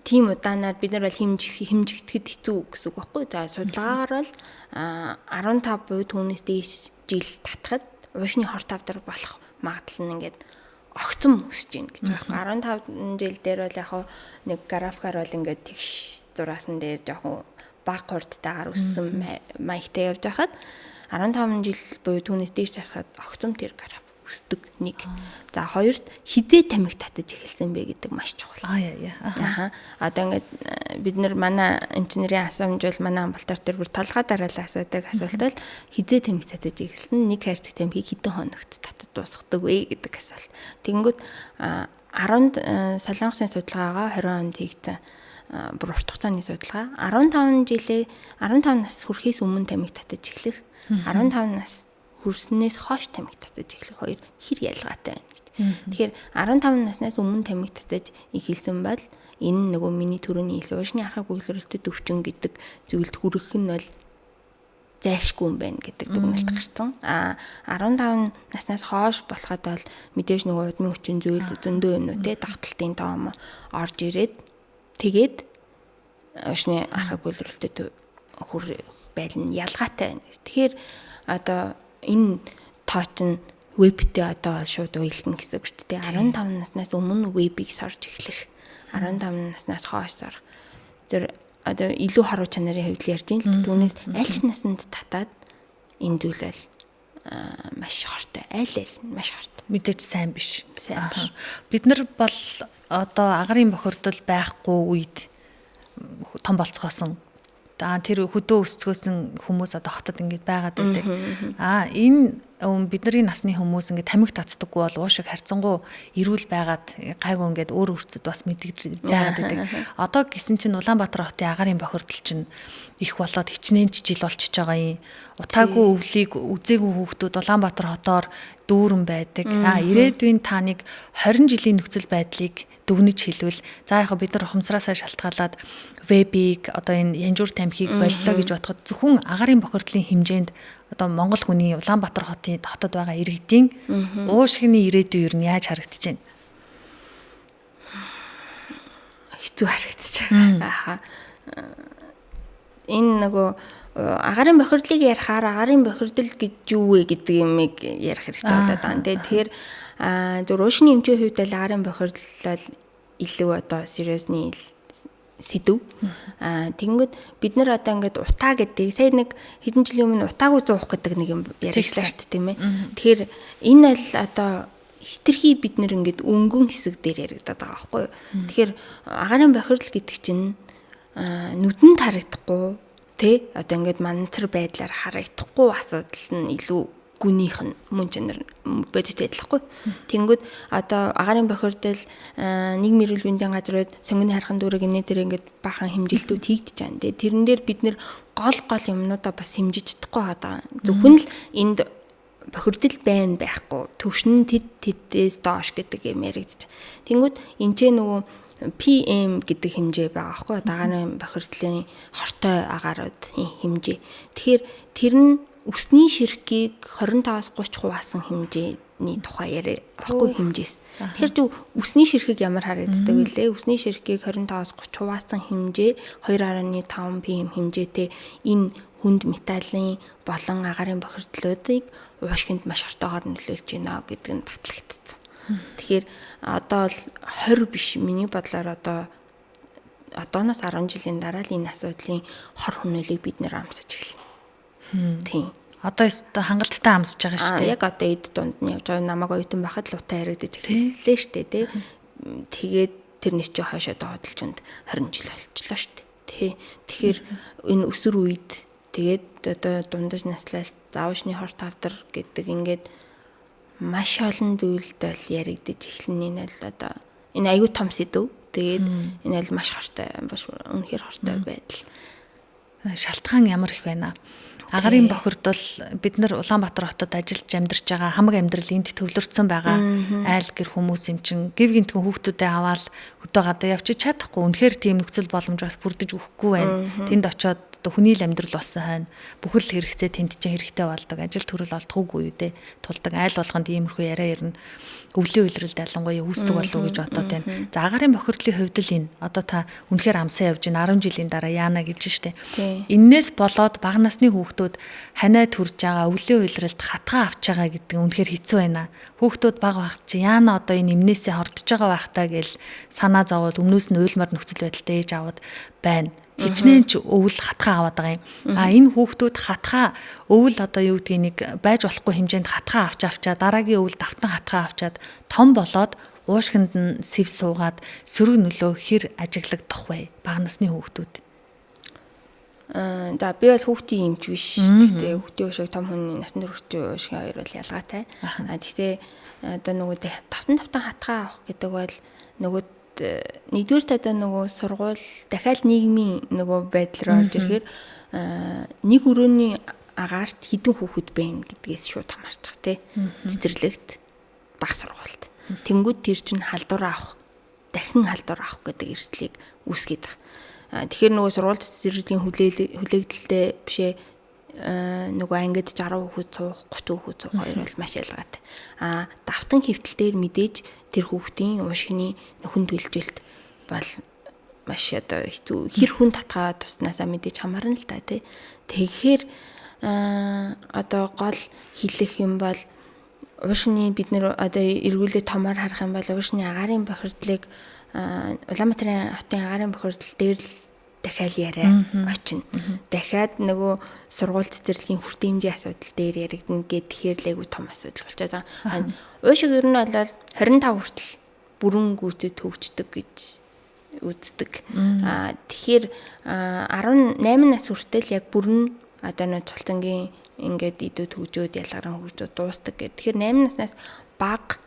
тийм удаанаар бид нар бол хэмжигдэхэд хэцүү гэсэн үг байхгүй. За судалгаагаар бол 15% түүнээс дээш жил татахад уушны хорт авдар болох магадлал нь ингээд огцом өсөж гин гэж байгаа. 15 жил дээр бол яг нэг графикаар бол ингээд тэгш зураасан дээр жоохон бага хурдтайгаар өссөн маягтай явж байхад 15 жил буюу түүнээс дээш татахад огцом тэр график өсдөг нэг. За хоёрт хизээ тамхи татаж эхэлсэн бэ гэдэг маш чухал. Одоо ингээд бид нар манай инженерийн асуумж бол манай амбалтаар тэр бүр талхаа дараалал асуудаг асуулт бол хизээ тамхи татаж эхэлсэн нэг хайрцаг тамхиг хэдэн хоногт татаж дуусгадаг вэ гэдэг асуулт. Тэгэнгүүт 10 Солонгосын судалгаагаа 20 онд хийгдсэн бүр урт хугацааны судалгаа 15 нас хүрэхээс өмнө тамхи татаж эхлэх 15 нас хүрснээс хойш тамхи татаж эхлэх хоёр хэр ялгаатай байна гэж. Тэгэхээр 15 наснаас өмнө тамхи татаж эхэлсэн бол энэ нөгөө миний түрүүний хэлсэн уушны архаг бүглэрэлтэд өвчин гэдэг зүйлд хүрэх нь бол зайлшгүй юм байна гэдэг дүгнэлт гарсан. 15 наснаас хойш болоход бол мэдээж нөгөө удмын хүчин зүйл зөндөө юмнууд те давталтын тоом орж ирээд тэгээд уушны архаг бүглэрэлтэд хүрэх байдал нь ялгаатай байна. Тэгэхээр одоо энэ тооч нь вебтэй одоо шууд уйлдана гэсэн үг шүү дээ. 15 наснаас өмнө вебийг сорж эхлэх. 15 наснаас хойш сорох. Тэр одоо илүү харуу чанарын хувьд ярьж ин л түүнээс аль ч наснд татаад энэ зүйл бол маш хортой. Аль маш хортой. Мэдээж сайн биш. Бид нар бол одоо агарын бохирдол байхгүй үед том болцгоосон. Тэр хөдөө өсцгөөсөн хүмүүс одоо хотод ингэж байгаад байдаг. Энэ бидний насны хүмүүс ингэ тамхи татдаггүй бол уушиг харьцангуй эрүүл байгаад гайгүй ингээд өөр өөртөд бас мэддэг байгаад байдаг. Одоо гисэн чинь Улаанбаатар хотын агарын бохирдол чинь их болоод хичнээн жил болчихж байгаа юм. Утаагүй өвлийг үзээгүй хүүхдүүд Улаанбаатар хотоор дүүрэн байдаг. Ирээдүйн та нэг 20 жилийн нөхцөл байдлыг дүгнэж хэлвэл за яг бид нар ухамсараасаа шалтгаалаад вебиг одоо энэ янжуур тамхиг боллоо гэж бодоход зөвхөн агарын бохирдлын хэмжээнд одоо Монгол хүний Улаанбаатар хотод байгаа иргэдийн уушигны ирээдүй юу нь яаж харагдаж байна? Хэцүү харагдаж байна. Энэ нөгөө агарын бохирдлыг ярихаар агарын бохирдол гэж юу вэ гэдэг юмыг ярих хэрэгтэй болоод байна. Тэгэхээр зөв уушны эмчийн хувьд л агарын бохирдол илүү одоо сериусны сэдв. Тэгэнгүүт бид нар одоо ингээд утаа гэдэг сая нэг хэдэн жилийн өмнө утаагүй зуух гэдэг нэг юм ярьсан шүү дээ тийм ээ. Тэгэхээр энэ л одоо хитрхи бид нар ингээд өнгөн хэсэг дээр яригадаад байгаа байхгүй юу. Тэгэхээр агарын бохирдол гэдэг чинь нүдэнд харагдахгүй тий одоо ингээд манцар байдлаар харагдахгүй асуудал нь илүү гүнийх нь мөн чанар бодит байдлахгүй. Тэнгүүд одоо агарын бохирдол нийгмийн эрүүл мэндийн газрууд сонгоны хархан дүүрэг энэ дээр ингээд бахан хэмжилтүүд хийгдэж байна. Тэгээ тэрэн дээр бид нэр гол юмнуудаа бас хэмжиж чадахгүй байгаа. Зөвхөн л энд бохирдол байна байхгүй. Төвшин тэдээс доош гэдэг юм яригдчих. Тэнгүүд энэ ч нөгөө PM гэдэг хэмжээ байгаа байхгүй. Агарын бохирдлын хортой агаарууд хэмжээ. Тэгэхээр тэр нь өсний ширхгийг 25-аас 30% хуваасан хэмжээний тухай яриа баггүй хэмжээс. Тэгэхээр зөв өсний ширхэг ямар харагддаг вүлээ? Өсний ширхгийг 25-аас 30% хуваасан хэмжээ 2.5 PM хэмжээтэй энэ хүнд металлын болон агарын бохирдлуудыг уушгинд маш хортойгоор нөлөөлж байна гэдэг нь батлагдсан. Тэгэхээр одоо л 20 биш миний бодлоор одооноос 10 жилийн дараа л энэ асуудлын хор хөнөөлийг бид нэр амсаж эхэлнэ. Тийм. Одоо хангалттай амсаж байгаа шүү дээ. Яг одоо эд дунд нь явж байгаа намайг оюутан байхад л утаа яригдаж эхэллээ шүү дээ, тий. Тэгээд тэрнээс чи хойшоо доодлчонд 20 жил болчихлоо шүү дээ. Тэгэхээр энэ өсвөр үед тэгээд одоо дундаж наслалт, заавшны хорт авдар гэдэг ингээд маш олон зүйлд бол яригдаж эхлэн энэ л одоо энэ аюу том сэдв. Тэгээд энэ л маш хортой, үнэхээр хортой байдал. Шалтгаан ямар их байна аа? Агарын бохирдол бид нар Улаанбаатар хотод ажиллаж амьдарч байгаа хамаг амьдрал энд төвлөрсөн байгаа айл гэр хүмүүс юм чин гів гинтхэн хүүхдүүдээ аваад өдөө гадаа явчих чадахгүй. Үнэхээр тийм нөхцөл боломж бас бүрдэж өгөхгүй байна. Тэнд очиод хүний л амьдрал болсон хойно бүхэл хэрэгцээ тэнд чинь хэрэгтэй болдог. Ажил төрөл олдохгүй юу дээ. Тулдаг айл болгонд иймэрхүү яриа ирнэ. Өвлийн үйлрэлд ялангуяа үүсдэг болов уу гэж бодоод байна. За агарын бохирдлын хувьд л энэ одоо та үнэхээр амсаа явж байна 10 жилийн дараа яана гэж штэ. Иннээс болоод бага насны хүүхдүүд ханаа төрж байгаа өвлийн үйлрэлд хатгаа авч байгаа гэдэг үнэхээр хэцүү байна. Хүүхдүүд бага байх чи яана одоо энэ эмнээсээ хордож байгаа байх таа гэж санаа зовоод өмнөөс нь уйлмар нөхцөл байдалтай ээж аваад байна. Хичнээн ч өвөл хатгаа аваад байгаа юм. Энэ хүүхдүүд хатгаа өвөл одоо юу гэдгийг нэг байж болохгүй хэмжээнд хатгаа авчаа дараагийн өвөл давтан хатгаа авчаад том болоод уушгинд нь сэв суугаад сөрөг нөлөө хэр ажиглагдах вэ? Бага насны хүүхдүүд. За би бол хүүхдийн эмч биш. Гэхдээ хүүхдийн уушиг том хүний насны хүүхдийн уушиг хоёр бол ялгаатай. Гэхдээ одоо нөгөө давтан хатгаа авах гэдэг бол нөгөө нэгдүгээр тадаа нөгөө сургууль дахиад нийгмийн нөгөө байдал руу орж ирэхээр нэг өрөөний агаарт хэдэн хүүхэд байна гэдгээс шууд хамаарч байгаа тий. Цэцэрлэгт бага сургуульд. Тэнгүүд тэр чинь халдвар авах, дахин халдвар авах гэдэг эрсдлийг үүсгээд байгаа. Тэгэхээр нөгөө сургууль цэцэрлэгийн хүлээлттэй бишээ нөгөө ангид 60 хүүхэд суух, 30 хүүхэд суух хоёр бол маш ялгаатай. Давтан хэвтэл дээр мэдээж тэр хүүхдийн уушгины нөхөн төлжилт бол маш одоо хэцүү хэр хүн татгаа туснасаа мэдээж хамаарна л та тий. Тэгэхээр одоо гол хэлэх юм бол уушгины бид нэр одоо эргүүлээ томоор харах юм бол уушгины агарын бохирдлыг Улаанбаатарын хотын агарын бохирдол дээр л дахиад яриа очино. Дахиад нөгөө сургууль цэцэрлэгийн хүртээмжийн асуудал дээр яригдана гэхээр л айгүй том асуудал болчиход байгаа. Уушиг ер нь бол 25 хүртэл бүрэн гүйцэд төгждөг гэж үздэг. Тэгэхээр 18 нас хүртэл яг бүрэн одоо нэг цулцангийн ингээд идүүд хөгжөөд ялгаран хөгжөөд дуустдаг гэх. Тэгэхээр 8 наснаас бага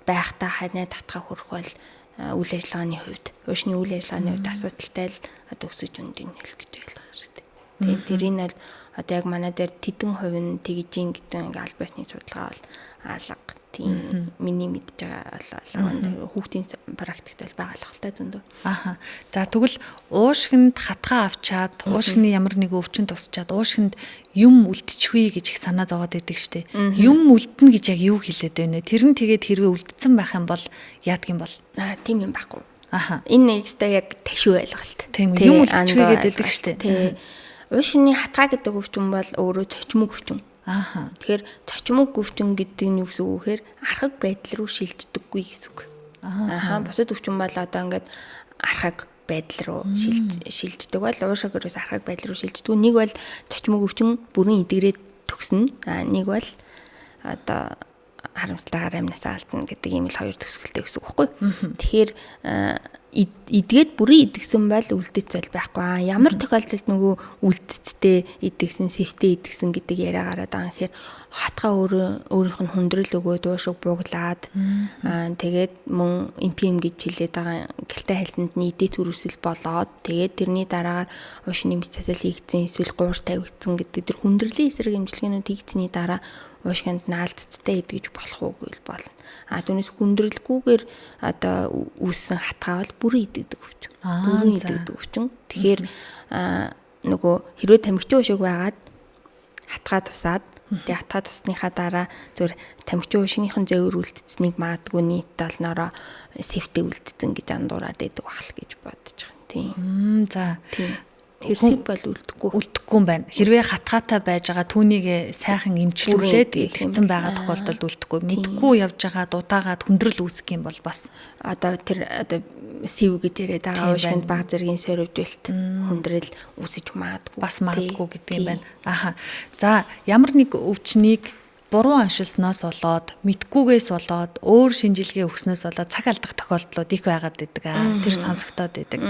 байхдаа ханаа татхаа хүрэх бол үйл ажиллагааны хувьд, уушны үйл ажиллагааны хувьд асуудалтай л одоо өсөж өндийг хэлэх гэж ойлгох хэрэгтэй. Тэгээд тэрийг нь бол одоо яг манай дээр тэдэн хувь нь тэгж ин гэдэг ингээ аль байсны судалгаа бол алга тийм миний мэдж байгаа хүүхдийн практикт бол байгаа л хальтай зөндөө. За тэгвэл уушгинд хатгаа авчаад уушгины ямар нэг өвчин тусчаад уушгинд юм үлдчихвээ гэж их санаа зовоод байдаг штеп. Юм үлдэнэ гэж яг юу хэлээд байна вэ? Тэр нь тэгээд хэрвээ үлдсэн байх юм бол яадаг юм бол? Тийм юм байхгүй. Энэ нэгтэй яг ташуу ойлголт. Тийм юм үлдчихвээ гэдэг штеп. Уушгины хатгаа гэдэг өвчин бол өөрөө цочмог өвчин. Тэгэхээр цочмог өвчин гэдэг нь юу гэсэн үг вэхээр архаг байдал руу шилждэггүй гэсэн үг. Бусад өвчин бол одоо ингээд архаг байдал руу шилждэг бол уушгироос архаг байдал руу шилждэг. Нэг бол цочмог өвчин бүрэн идэгрээд төгснө. Нэг бол одоо харамсалтай амнасаа алдна гэдэг ийм л хоёр төсгөлтэй гэсэн үг байхгүй. Тэгэхээр идгээд бүрэн идэгсэн бол үлдэц байхгүй. Ямар тохиолдолд нөгөө үлдэцтэй идэгсэн, сэвтэй идэгсэн гэдэг яриа гараад байгаа юм. Тэгэхээр хатгаа өөрийнх нь хүндрэл өгөөд уушиг бууглаад тэгээд мөн импим гэж хэлээд байгаа гэлтэй хайлсанд нийтэд төрөсөл болоод тэгээд тэрний дараагаар уушны мэдсэл хийгдсэн, эсвэл гуурс тавигдсан гэдэг тэр хүндрэлийн эсрэг эмчилгээнүүд хийгдсэний дараа уушгинд наалдцтай идэж болох уугүй болно. Түүнээс хүндрэлгүйгээр одоо үүссэн хатгаа бол бүрэн идэгдэг өвчин. Бүрэн идэгдэг өвчин. Тэгэхээр нөгөө хэрвээ тамхичин уушиг байгаад хатгаа тусаад тэгээ хатгаа тусныхаа дараа зөвхөн тамхичин уушигийнхын зөөр үлдцэнийг магадгүй нийт олноороо сэвтэй үлдцэн гэж андуураад байдаг бахал гэж бодож байгаа. Тийм. За. Тийм. Хэсэг бол үлдэхгүй юм байна. Хэрвээ хатгаатай байж байгаа түүнийг сайхан эмчлүүлээд хэлсэн байгаа тохиолдолд үлдэхгүй. Мэдхгүй явж байгаа дутаагаад хүндрэл үүсэх юм бол бас одоо тэр одоо сэв гэж яриад байгаа уушгинд баг зэргийн сорвжуулт хүндрэл үүсэж магадгүй. Бас магадгүй гэдэг юм байна. За ямар нэг өвчнийг буруу аншилсноос болоод мэдгүйгээс болоод өөр шинжилгээ өгснөөс болоод цаг алдах тохиолдлууд их байгаад байдаг. Тэр сонсогдоод байдаг.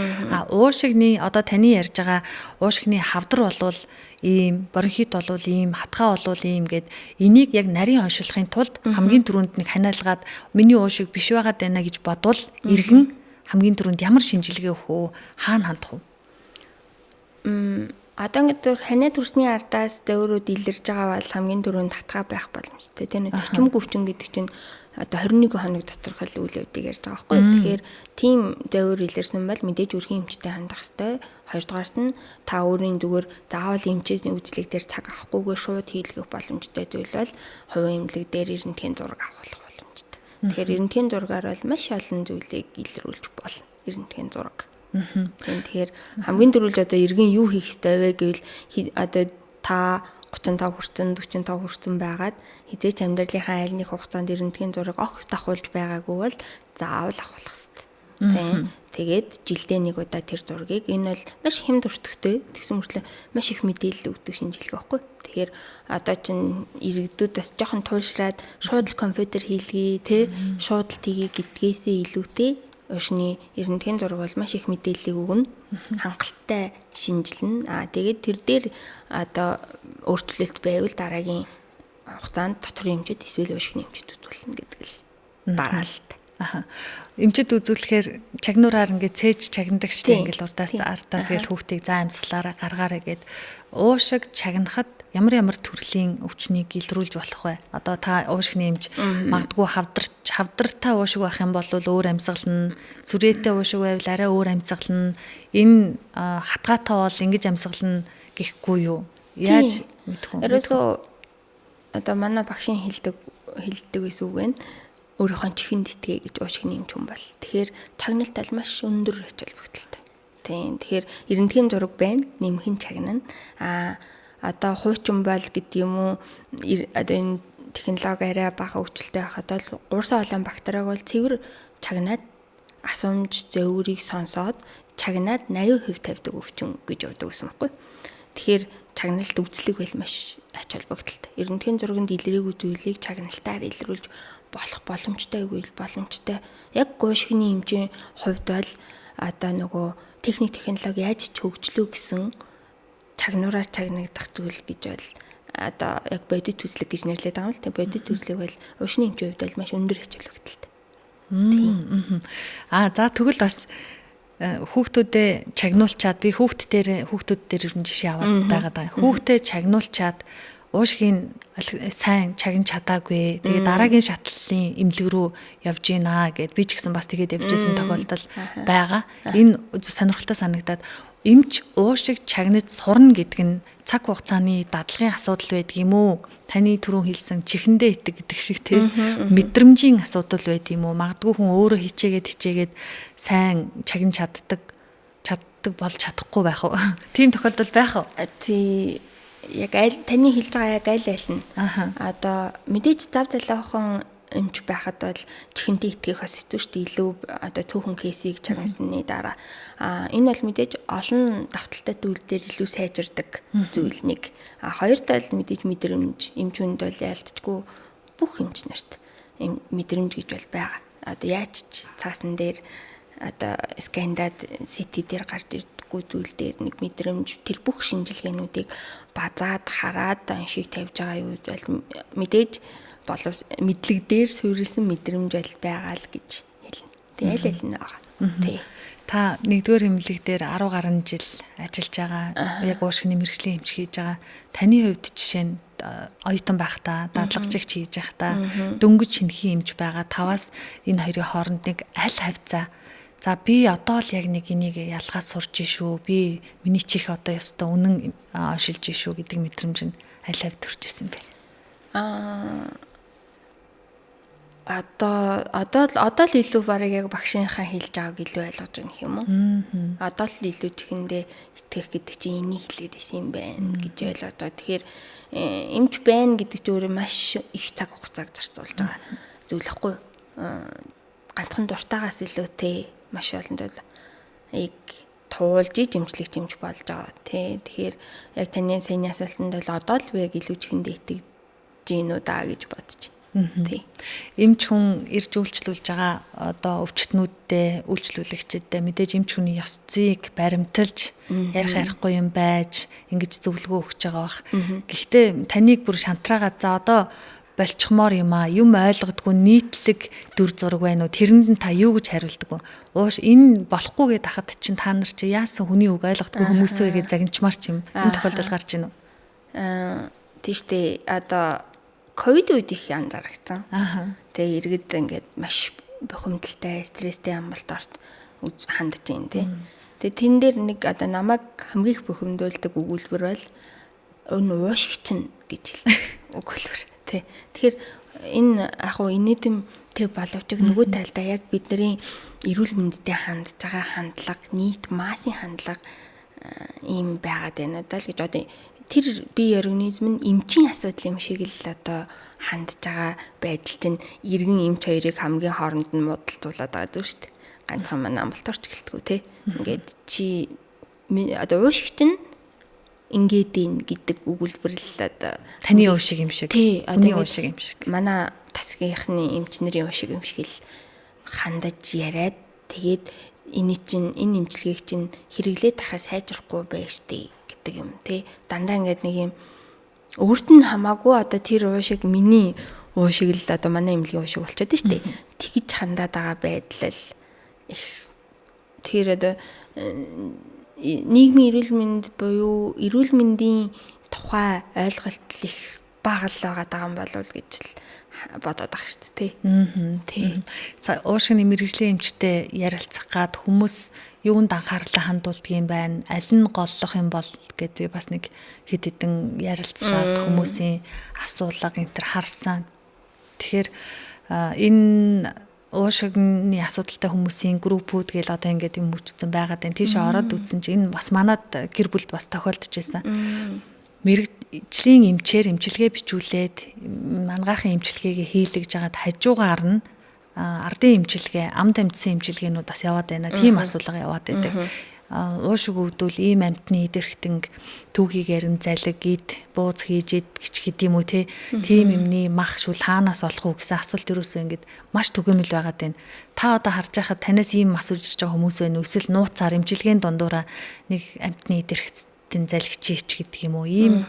Уушигны одоо таны ярьж байгаа уушигны хавдар болвол ийм, бронхит болвол ийм, хатгаа болвол ийм гэд энийг яг нарийн оншилахын тулд хамгийн түрүүнд нэг ханиалгаад миний уушиг биш байгаад байна гэж бодвол иргэн хамгийн түрүүнд ямар шинжилгээ өгөх үү? Хаана хандах вэ? Одоо ингээд ханиа төрсний ардаас зөөрүүд илэрж байгаа бол хамгийн түрүүнд татгаа байх боломжтой. Тэ нэг зочимгүй өвчин гэдэг чинь одоо 21 хоног доторх л үйл явдыг ярьж байгаа байхгүй. Тэгэхээр тийм зөөр илэрсэн бол мэдээж өрхийн эмчтэй хандах хэрэгтэй. Хоёрдугаарт нь та өөрийн зүгээр заавал эмчээсний үзлэг дээр цаг авахгүйгээр шууд хийлгэх боломжтой зүйл бол хувийн эмнэлэг дээр эрентгийн зураг авах боломжтой. Тэгэхээр эрентгийн зургаар бол маш олон зүйлийг илрүүлж болно. Эрентгийн зураг. Тэгэхээр хамгийн түрүүлж одоо иргэн юу хийх ёстой вэ гэвэл одоо та 35 хүрсэн 45 хүрсэн байгаад хизээч амьдралынхаа аль нэг хугацаанд эрентгийн зураг огт авахулж байгаагүй бол заавал авах хэрэгтэй. Тийм. Тэгээд жилдээ нэг удаа тэр зургийг энэ бол маш хямд өртөгтэй тэгсэн мөртлөө маш их мэдээлэл өгдөг шинжилгээ байхгүй. Тэгэхээр одоо чинь иргэдүүд бас жоохон туйлшраад шууд л компьютер хийлгэе те шууд л тгий гэдгээсээ илүүтэй уушны эрентгийн зураг бол маш их мэдээллийг өгнө. Хангалттай шинжилнэ. Тэгээд тэр дээр одоо өөрчлөлт байвал дараагийн хугацаанд доторх эмчэд эсвэл уушны эмчэд үзүүлнэ гэдэг л дараалт. Эмчэд үзүүлэхээр чагнуураар ингээд цээж чагнадаг штеп ингээд урдаас ардаас гээл хүүхдийг заа амьсгалаараа гаргаарэ гэд уушиг чагнахад ямар төрлийн өвчнийг илрүүлж болох вэ? Одоо та уушигны эмч магадгүй хавдартай уушиг байх юм бол өөр амьсгална, сүрээтэй уушиг байвал арай өөр амьсгална. Энэ хатгаатай бол ингэж амьсгална гэхгүй юу? Яаж мэдэх вэ? Ерөөсөө одоо манай багшийн хэлдэг гэсэн үг байна. Өөрийнхөө чихэнд итгээ гэж уушигны эмч хүн бол. Тэгэхээр чагналт аль маш өндөр ач холбогдолтой. Тийм. Тэгэхээр эрентгийн зураг байна, нэмхэн чагнана. Одоо хуучин бол гэдэг юм уу одоо энэ технологи арай бага хөгжилтэй байхад бол гурсан олон бактериаг бол цэвэр чагнаад асуумж зөөврийг сонсоод чагнаад 80% тавьдаг өвчин гэж явдаг гэсэн байхгүй. Тэгэхээр чагналт үзлэг байл маш ач холбогдолтой. Эрентгийн зурагт илрээгүй зүйлийг чагналтаар илрүүлж болох боломжтой үгүй боломжтой. Яг уушигны эмчийн хувьд бол одоо нөгөө техник технологи яаж ч хөгжлөө гэсэн чагнуураар чагнагдах зүйл гэж бол одоо яг бодит үзлэг гэж нэрлэдэг байгаа юм л тийм бодит үзлэг бол уушны эмчийн хувьд бол маш өндөр ач холбогдолтой. За тэгвэл бас хүүхдүүдэд чагнуулчаад би хүүхдүүд дээр ер нь жишээ аваад байгаа. Хүүхдээ чагнуулчаад уушгийн сайн чагнаж чадаагүй. Тэгээ дараагийн шатлалын эмнэлэг рүү явж гинэ гэд би ч гэсэн бас тэгээд явжсэн тохиолдол байгаа. Энэ сонирхолтой санагдаад эмч уушиг чагнаж сурна гэдэг нь цаг хугацааны дадлагын асуудал байдаг юм уу? Таны түрүүн хэлсэн чихэндээ итэг гэдэг шиг тийм мэдрэмжийн асуудал байд юм уу? Магадгүй хүн өөрөө хичээгээд сайн чагнаж чаддаг болж чадахгүй байх уу? Тийм тохиолдол байх уу? Тий яг аль таны хэлж байгаа яг аль нь одоо мэдээж зав залуухан эмч байхад бол чихэндээ итгэх бас хэцүү шүү дээ. Илүү одоо цөөхөн кейсийг чагнасны дараа энэ бол мэдээж олон давталтай зүйл дээр илүү сайжирдаг зүйл нэг. Хоёрт бол мэдээж мэдрэмж эмч хүнд бол ялцчгүй бүх эмч нарт мэдрэмж гэж бол байгаа. Одоо яаж ч цаасан дээр одоо скандад сити дээр гарч ирдэггүй зүйл дээр нэг мэдрэмж тэр бүх шинжилгээнүүдийг базаад хараад шиг тавьж байгаа юу бол мэдээж болов мэдлэг дээр суурилсан мэдрэмж бол байгаа л гэж хэлнэ. Тэг аль нь байгаа. Тий. Та нэгдүгээр эмнэлэг дээр 10 гаруй жил ажиллаж байгаа. Яг уушигны мэргэжлийн эмч хийж байгаа. Таны хувьд жишээ нь оюутан байхдаа дадлагжигч хийж байхдаа дөнгөж шинэхэн эмч байгаа. Таваас энэ хоёрын хооронд нэг аль хавцаа. За би одоо л яг нэг энийг ялгаад сурж шүү. Би миний чих одоо ёстой үнэн шилж шүү гэдэг мэдрэмж нь аль хавд төрж исэн бэ? Одоо л илүү бараг яг багшийнхаа хэлж байгааг илүү ойлгож байгаа юм уу? Одоо л илүү чихэндээ итгэх гэдэг чинь энийг хэлээд исэн юм байна гэж ойлгож байгаа. Тэгэхээр эмч байна гэдэг чинь өөрөө маш их цаг хугацааг зарцуулж байгаа зүйл хэвгүй. Ганцхан дуртаагаас илүүтэй маш олон зүйл яг туулж эмчлэгч эмч болж байгаа тий. Тэгэхээр яг таны саяны асуултанд бол одоо л яг илүү чихэндээ итгэж гинүү даа гэж бодож. Тий. Эмч хүн ирж үйлчлүүлж байгаа одоо өвчтнүүдтэй, үйлчлүүлэгчдэд мэдээж эмч хүний ёс зүйг баримталж ярихгүй юм байж ингэж зөвлөгөө өгч байгаа бах. Гэхдээ таныг бүр шантраагаад за одоо болчихмоор юм аа. Юм ойлгодгүй нийтлэг дүр зураг байна уу? Тэрэнд нь та юу гэж хариулдаг вэ? Ууш энэ болохгүй гэдээ хахад чинь та нар чи яасан хүний үг ойлгодгүй хүмүүсөө гэж загнчмаар ч юм. Энэ тохиолдол гарч ийн үү? Тийштэй одоо ковид үед их анзаарчихсан. Тэгээ иргэд ингээд маш бухимдалтай, стресстэй амбалт хандж байна тий. Тэгээ тэн дээр нэг одоо намайг хамгийн их бухимдуулдаг өгүүлбэр бол өн уушигч нь гэж хэлдэг өгүүлбэр тий. Тэгэхээр энэ яг хуу инээдэмтэй боловч нөгөө талдаа яг бидний эрүүл мэндэд хандж байгаа хандлага, нийт массын хандлага ийм байгаад байна даа л гэж одоо тэр бие организм нь эмчийн асуудал юм шиг л одоо хандж байгаа байдал чинь иргэн эмч хоёрыг хамгийн хооронд нь муудалцуулаад байгаа дүү шүү дээ. Ганцхан манай амбалтаарч гэлтгүү те. Ингээд чи одоо уушигч нь ингээд ийн гэдэг өгүүлбэр л одоо таны уушиг юм шиг. Хүний уушиг юм шиг. Манай тасгийнхны эмч нарын уушиг юм шиг л хандаж яриад тэгээд энэ эмчилгээг чинь хэрэглээд тахаа сайжрахгүй байж тээ гэдэг юм тий. Дандаа ингээд нэг юм өөрт нь хамаагүй одоо тэр уушиг миний уушиг л одоо манай эмнэлгийн уушиг болчиход шүү дээ. Тэгж хандаад байгаа байдал л их тэр одоо нийгмийн эрүүл мэнд буюу эрүүл мэндийн тухай ойлголт их бага л байгаа юм болов гэж л бодоод байгаа шүү дээ тий. За уушигны мэрэгжлийн эмчтэй ярилцах гад хүмүүс юунд анхаарлаа хандуулдаг юм байна? Аль нь голлох юм бол гэд би бас нэг хэд хэдэн ярилцлаа хүмүүсийн асуулга энэ төр харсан. Тэгэхээр энэ уушигны асуудалтай хүмүүсийн группүүд гэл одоо ингээд юм үүссэн байгаад байна. Тийш ороод үзсэн чинь энэ бас манад гэр бүлд бас тохиолдож байсан. Мэргэжлийн эмчээр эмчилгээ бичүүлээд мангахын эмчилгээгээ хийлгэж байгаад хажуугаар нь ардын эмчилгээ, амд амьдсан эмчилгээнүүд бас яваад байна. Тийм асуулга яваад байдаг. Уушиг өвдвөл ийм амьтны идэрхтэн түүхийгээр нь залиг ид бууз хийж идэж гэдэг юм уу те. Тийм юмний мах шүл хаанаас олох уу гэсэн асуулт ерөөсөө ингээд маш түгээмэл байгаад байна. Та одоо харж байхад танаас ийм асууж ирж байгаа хүмүүс байна. Эсвэл нууцаар эмчилгээний дундуура нэг амьтны идэрхтэн залиг чийч гэдэг юм уу. Ийм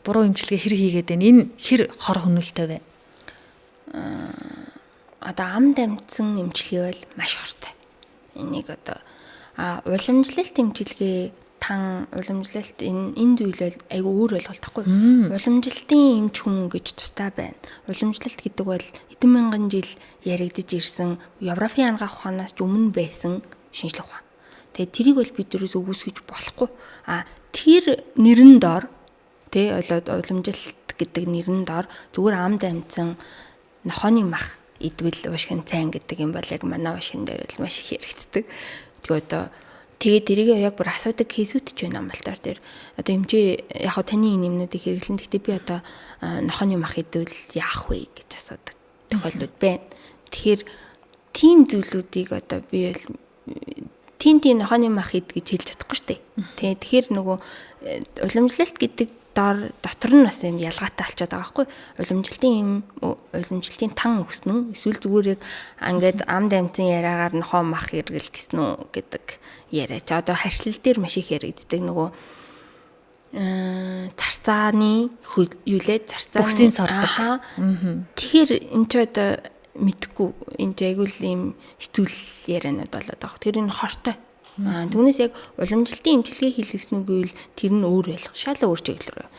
буруу эмчилгээ хэр хийгээд байна. Энэ хэр хор хөнөөлтэй вэ? Одоо амд амьдсан эмчилгээ бол маш хортой. Энийг одоо уламжлалт эмчилгээ уламжлалт энэ зүйл бол айгүй өөр ойлголт тахгүй. Уламжлалтын эмч хүн гэж тустай байна. Уламжлалт гэдэг бол хэдэн мянган жил яригдж ирсэн Европын анагаах ухаанаас ч өмнө байсан шинжлэх ухаан. Тэгээд тэрийг бол бид юус өгөөсгөж болохгүй. Тэр нэрэн дор тий уламжлалт гэдэг нэрэн дор зүгээр амд амьдсан нохооны мах идвэл уушгин цайн гэдэг юм бол яг манай уушгин дээр бол маш их яригддаг. Тэгээд тэрийг яг бүр асуудаг кейсүүд ч байна амбалтаар дээр. Одоо эмчээ яг таны нэмнүүдийг хэрэглэн. Гэхдээ би одоо нохооны мах идвэл яах вэ гэж асуудаг тохиолдод байна. Тэгэхээр тийм зүйлүүдийг одоо би тийм нохооны мах ид гэж хэлж чадахгүй шүү дээ. Тэгэхээр нөгөө уламжлалт гэдэг дотор нь бас энэ ялгаатай болчиход байгаа байхгүй. Уламжлалтын тан өгснө үү? Эсвэл зүгээр яг ингээд амд амьтсан яриагаар нохоо мах эргэл гэсэн үү гэдэг яриа. Одоо харьцал дээр маш их яригддаг нөгөө царцааны юу лээ царцааны боксын сордог. Тэгэхээр энэ ч одоо мэдхгүй энэ айгуул ийм хэцүүл ярианууд болоод байгаа. Тэр энэ хортой. Түүнээс яг уламжлалтын эмчилгээ хийлгэсэн үг гэвэл тэр нь өөр байх. Шал өөр чиглэл рүү.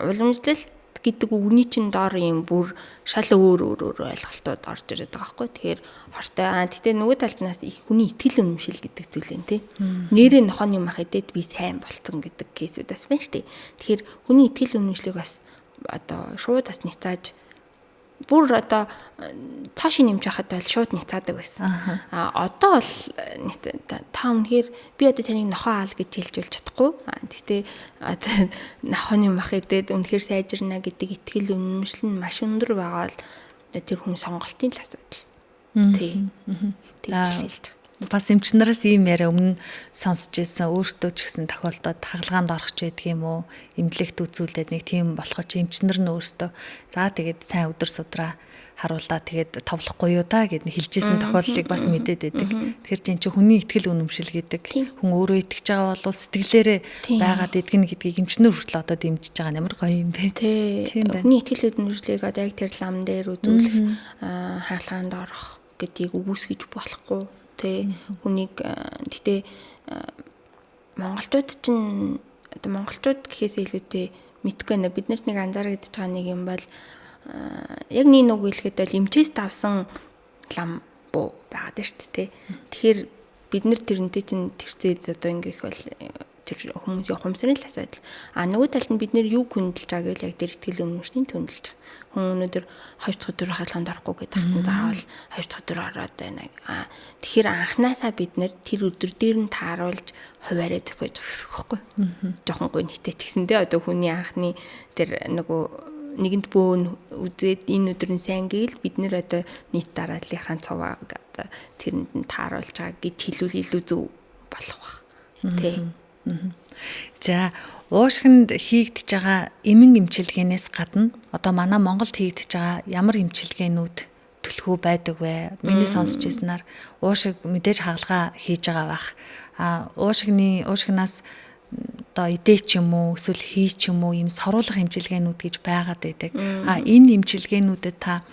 Уламжлалт гэдэг үгний чинь доор юм бүр шал өөр ойлголтууд орж ирээд байгаа байхгүй. Тэгэхээр хортой. Гэтэ нөгөө талднаас их хүний итгэл үнэмшил гэдэг зүйл юм тий. Нэрээ нохооны мах идэд би сайн болцсон гэдэг кейсүүд бас байна шүү дээ. Тэгэхээр хүний итгэл үнэмшлийг бас одоо шууд бас ницааж бүр одоо цааш нэмж хахад бол шууд ницаадаг байсан. Одоо бол та үнэхээр би одоо таныг нохоо аал гэж хэлж болж чадахгүй. Гэхдээ одоо нохооны мах идээд үнэхээр сайжирна гэдэг итгэл үнэмшил нь маш өндөр байгаа л тэр хүн сонголтын л асуудал. Тий. Тэгж бас эмч нараас ийм яриа өмнө сонсч ирсэн өөртөө ч гэсэн тохиолдоод хагалгаанд орох ч байдаг юм уу эмнэлэгт үзүүлээд нэг тийм болох ч эмч нар нь өөртөө за тэгээд сайн өдөр судраа харуулдаа тэгээд товлохгүй юу да гэд хэлжсэн тохиолдлыг бас мэдээд байдаг. Тэгэхээр чинь хүний итгэл үнэмшил гэдэг хүн өөрөө итгэж байгаа бол сэтгэлээрээ байгаад идэгнэ гэдгийг эмчнэр хүртэл одоо дэмжиж байгаа нь ямар гоё юм бэ. Тийм байна. Хүний итгэл үнэмшлийг одоо яг тэр лам дээр үзүүлэх хаалгаанд орох гэдгийг үгүйсгэж болохгүй. Тэ хүнийг гэтээ монголчууд чинь одоо монголчууд гэхээс илүүтэй мэдгүй нэ биднэрт нэг анзаарэгдэж байгаа нэг юм бол яг нэг үг хэлэхэд бол эмчээс давсан лам буу байгаад байна шүү дээ. Тэгэхээр бид нар тэрнтэй чинь тэрцээд одоо ингээх бол тэр хүмүүсийн ухамсарын л асуудал. Нөгөө талд нь бид нэр юу хүндэлж байгаа гэвэл яг тэр итгэл үнэмшлийн хүндэлж байгаа. Хүн өнөөдөр 2 дахь өдөр хаалганд орохгүй гэдэг нь заавал 2 дахь өдөр ороод байна. Тэгэхээр анханасаа бид нэр тэр өдөр дээр нь тааруулж хуваараа төхөж өсөх байхгүй. Жохон гонхтэй ч гэсэндээ одоо хүний анхны тэр нөгөө нэгэнд бөөн үзээд энэ өдөр нь сайн гээл бид нэр одоо нийт дарааллынхаа цуваа одоо тэрэнд нь тааруулж байгаа гэж хэлүүл илүү зөв болох ба. Тэ. За уушгинд хийгдэж байгаа эмэн эмчилгээнээс гадна одоо манай Монголд хийгдэж байгаа ямар эмчилгээнүүд төлхөө байдаг вэ? Миний сонсч ирснээр уушиг мэдээж хагалгаа хийж байгаа бах. Уушгинаас одоо идэ ч юм уу эсвэл хий ч юм уу ийм соруулах эмчилгээнүүд гэж байгаад байдаг. Энэ эмчилгээнүүдэд та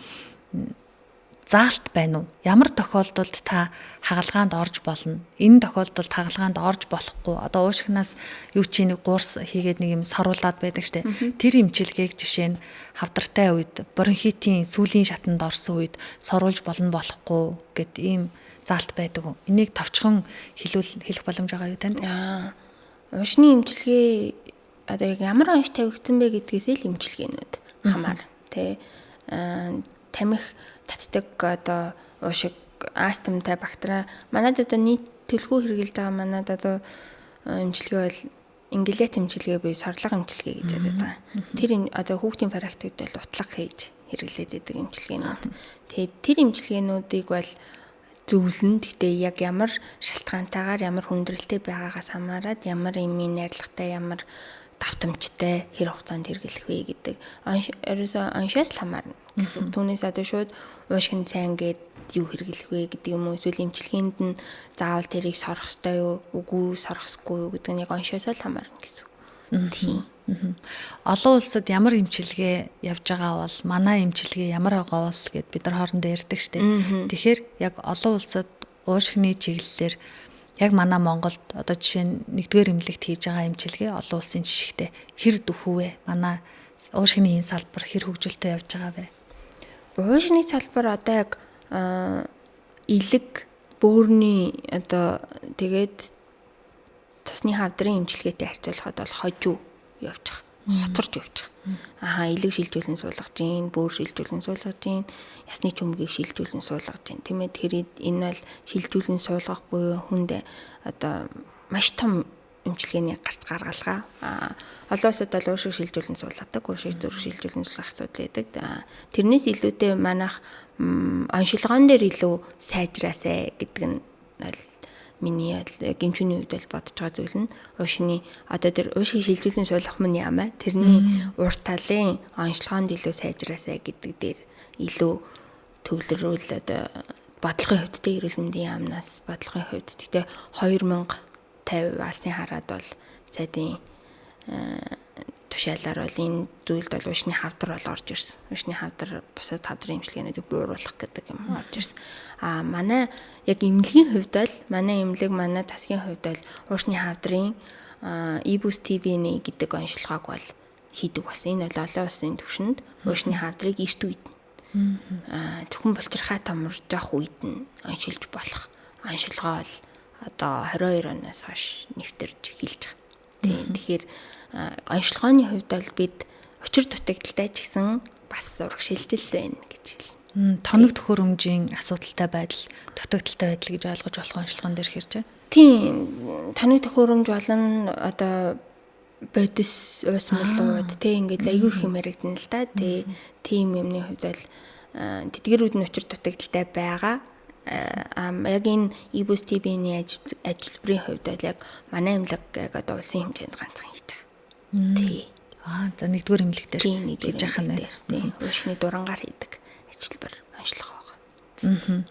заалт байна уу? Ямар тохиолдолд та хагалгаанд орж болно? Энэ тохиолдолд хагалгаанд орж болохгүй. Одоо уушгинаас юу чи нэг гурс хийгээд нэг юм соруулаад байдаг штэ. Тэр эмчилгээг жишээ нь хавдартай үед, бронхитийн сүүлийн шатанд орсон үед соруулж болно болохгүй гэд ийм заалт байдаг. Энийг товчхон хэлэх боломж байгаа юу танд? Уушны эмчилгээ одоо яг ямар онш тавигдсан бэ гэдгээс л эмчилгээнүүд хамаар тий тамхи татдаг одоо уушиг астмтай бактери манайд одоо нийт төлхөө хэрэгжилж байгаа манайд одоо эмчилгээ бол ингалят эмчилгээ буюу сорлого эмчилгээ гэж байдаг. Тэр одоо хүүхдийн практикт бол утлаг хийж хэрэглээд байдаг эмчилгээнүүд. Тэгээд тэр эмчилгээнүүдийг бол зөвлөн гэхдээ яг ямар шалтгаантайгаар ямар хүндрэлтэй байгаагаас хамаарат ямар эмийн найрлагатай ямар давтамжтай хэр хугацаанд хэрэглэх вэ гэдэг оншоос л хамаарна гэсэн. Түүнээс одоо шууд уушгин сайн гээд юу хэрэглэх вэ гэдэг юм уу эсвэл эмчилгээнд нь заавал тэрийг сорох ёстой юу үгүй сорохсгүй юу гэдэг нь яг оншоос л хамаарна гэсэн. Тийм. Олон улсад ямар эмчилгээ явж байгаа бол манай эмчилгээ ямар байгаа бол гэд бид нар хоорондоо ярьдаг штеп. Тэгэхээр яг олон улсад уушгины чиглэлээр яг манай Монголд одоо жишээ нь 1-р эмнэлэгт хийж байгаа эмчилгээ олон улсын жишгтэй хэр дөхөвөө манай уушгины энэ салбар хэр хөгжилтэй явж байгаа вэ? Уушгины салбар одоо яг илэг бөөрийн одоо тэгээд цусны хавдрын эмчилгээтэй харьцуулахад бол хожуу явж байгаа. Хоцорж явж байгаа. Илэг шилжүүлэн суулгаж гин, бөөр шилжүүлэн суулгаж гин, ясны чөмгийг шилжүүлэн суулгаж гин. Тиймээ тэгэхээр энэ бол шилжүүлэн суулгах буюу хүнд одоо маш том эмчилгээний гарц гаргалгаа. Олон улсад бол уушиг шилжүүлэн суулгадаг, уушиг зүрх шилжүүлэн суулгах асуудал байдаг. Тэрнээс илүүтэй манайх оншилгоон дээр илүү сайжраасай гэдэг нь бол миний гэмчүүний үед бол бодож байгаа зүйл нь уушны одоо тэр уушиг шилжүүлэн суулгах мөн ямаа тэрний урт талын онцлогоонд илүү сайжраасай гэдэг дээр илүү төвлөрүүл одоо бодлогын хувьд тэ эрүүл мэндийн яамнаас бодлогын хувьд тэгтээ 2050 алсын хараад бол сайдын тушаалаар бол энэ зүйлд бол уушны хавдар бол орж ирсэн. Уушны хавдар бусад хавдрын эмчилгээнүүдийг бууруулах гэдэг юм орж ирсэн. Манай яг эмнэлгийн хувьд л манай эмнэлэг манай тасгийн хувьд бол уушны хавдрын Ibus TB-ний гэдэг онцлогоог бол хийдэг бас. Энэ бол олон улсын түвшинд уушны хавдрыг эрт үед зөвхөн булчирхай томорж явах үед нь оншилж болох онцлогоо бол одоо 22 оноос хойш нэвтэрж эхэлж байгаа. Тэгэхээр онцлогооны хувьд бол бид учир дутагдaltaй ч гэсэн бас ураг шилжил байна гэж хэлнэ. Тоног төхөөрөмжийн асуудалтай байдал, дутагдaltaй байдал гэж ойлгож болох онцлогоон дээр хэрж байна. Тийм, тоног төхөөрөмж болон одоо бодис уус мөлүүд тэг ингээд аягүй их юм яригдана л да. Тийм юмны хувьд бол тэдгэрүүд нь учир дутагдaltaй байгаа. Яг энэ Ibus TB-ний ажилбарын хувьд бол яг манай эмнэлэг яг одоо улсын хэмжээнд ганцхан хийж байгаа. Тий. За 1-р эмнэлэг дээр хийж байгаа юм байна. Тий. Уушны дурангаар хийдэг ажилбар онцлог байгаа.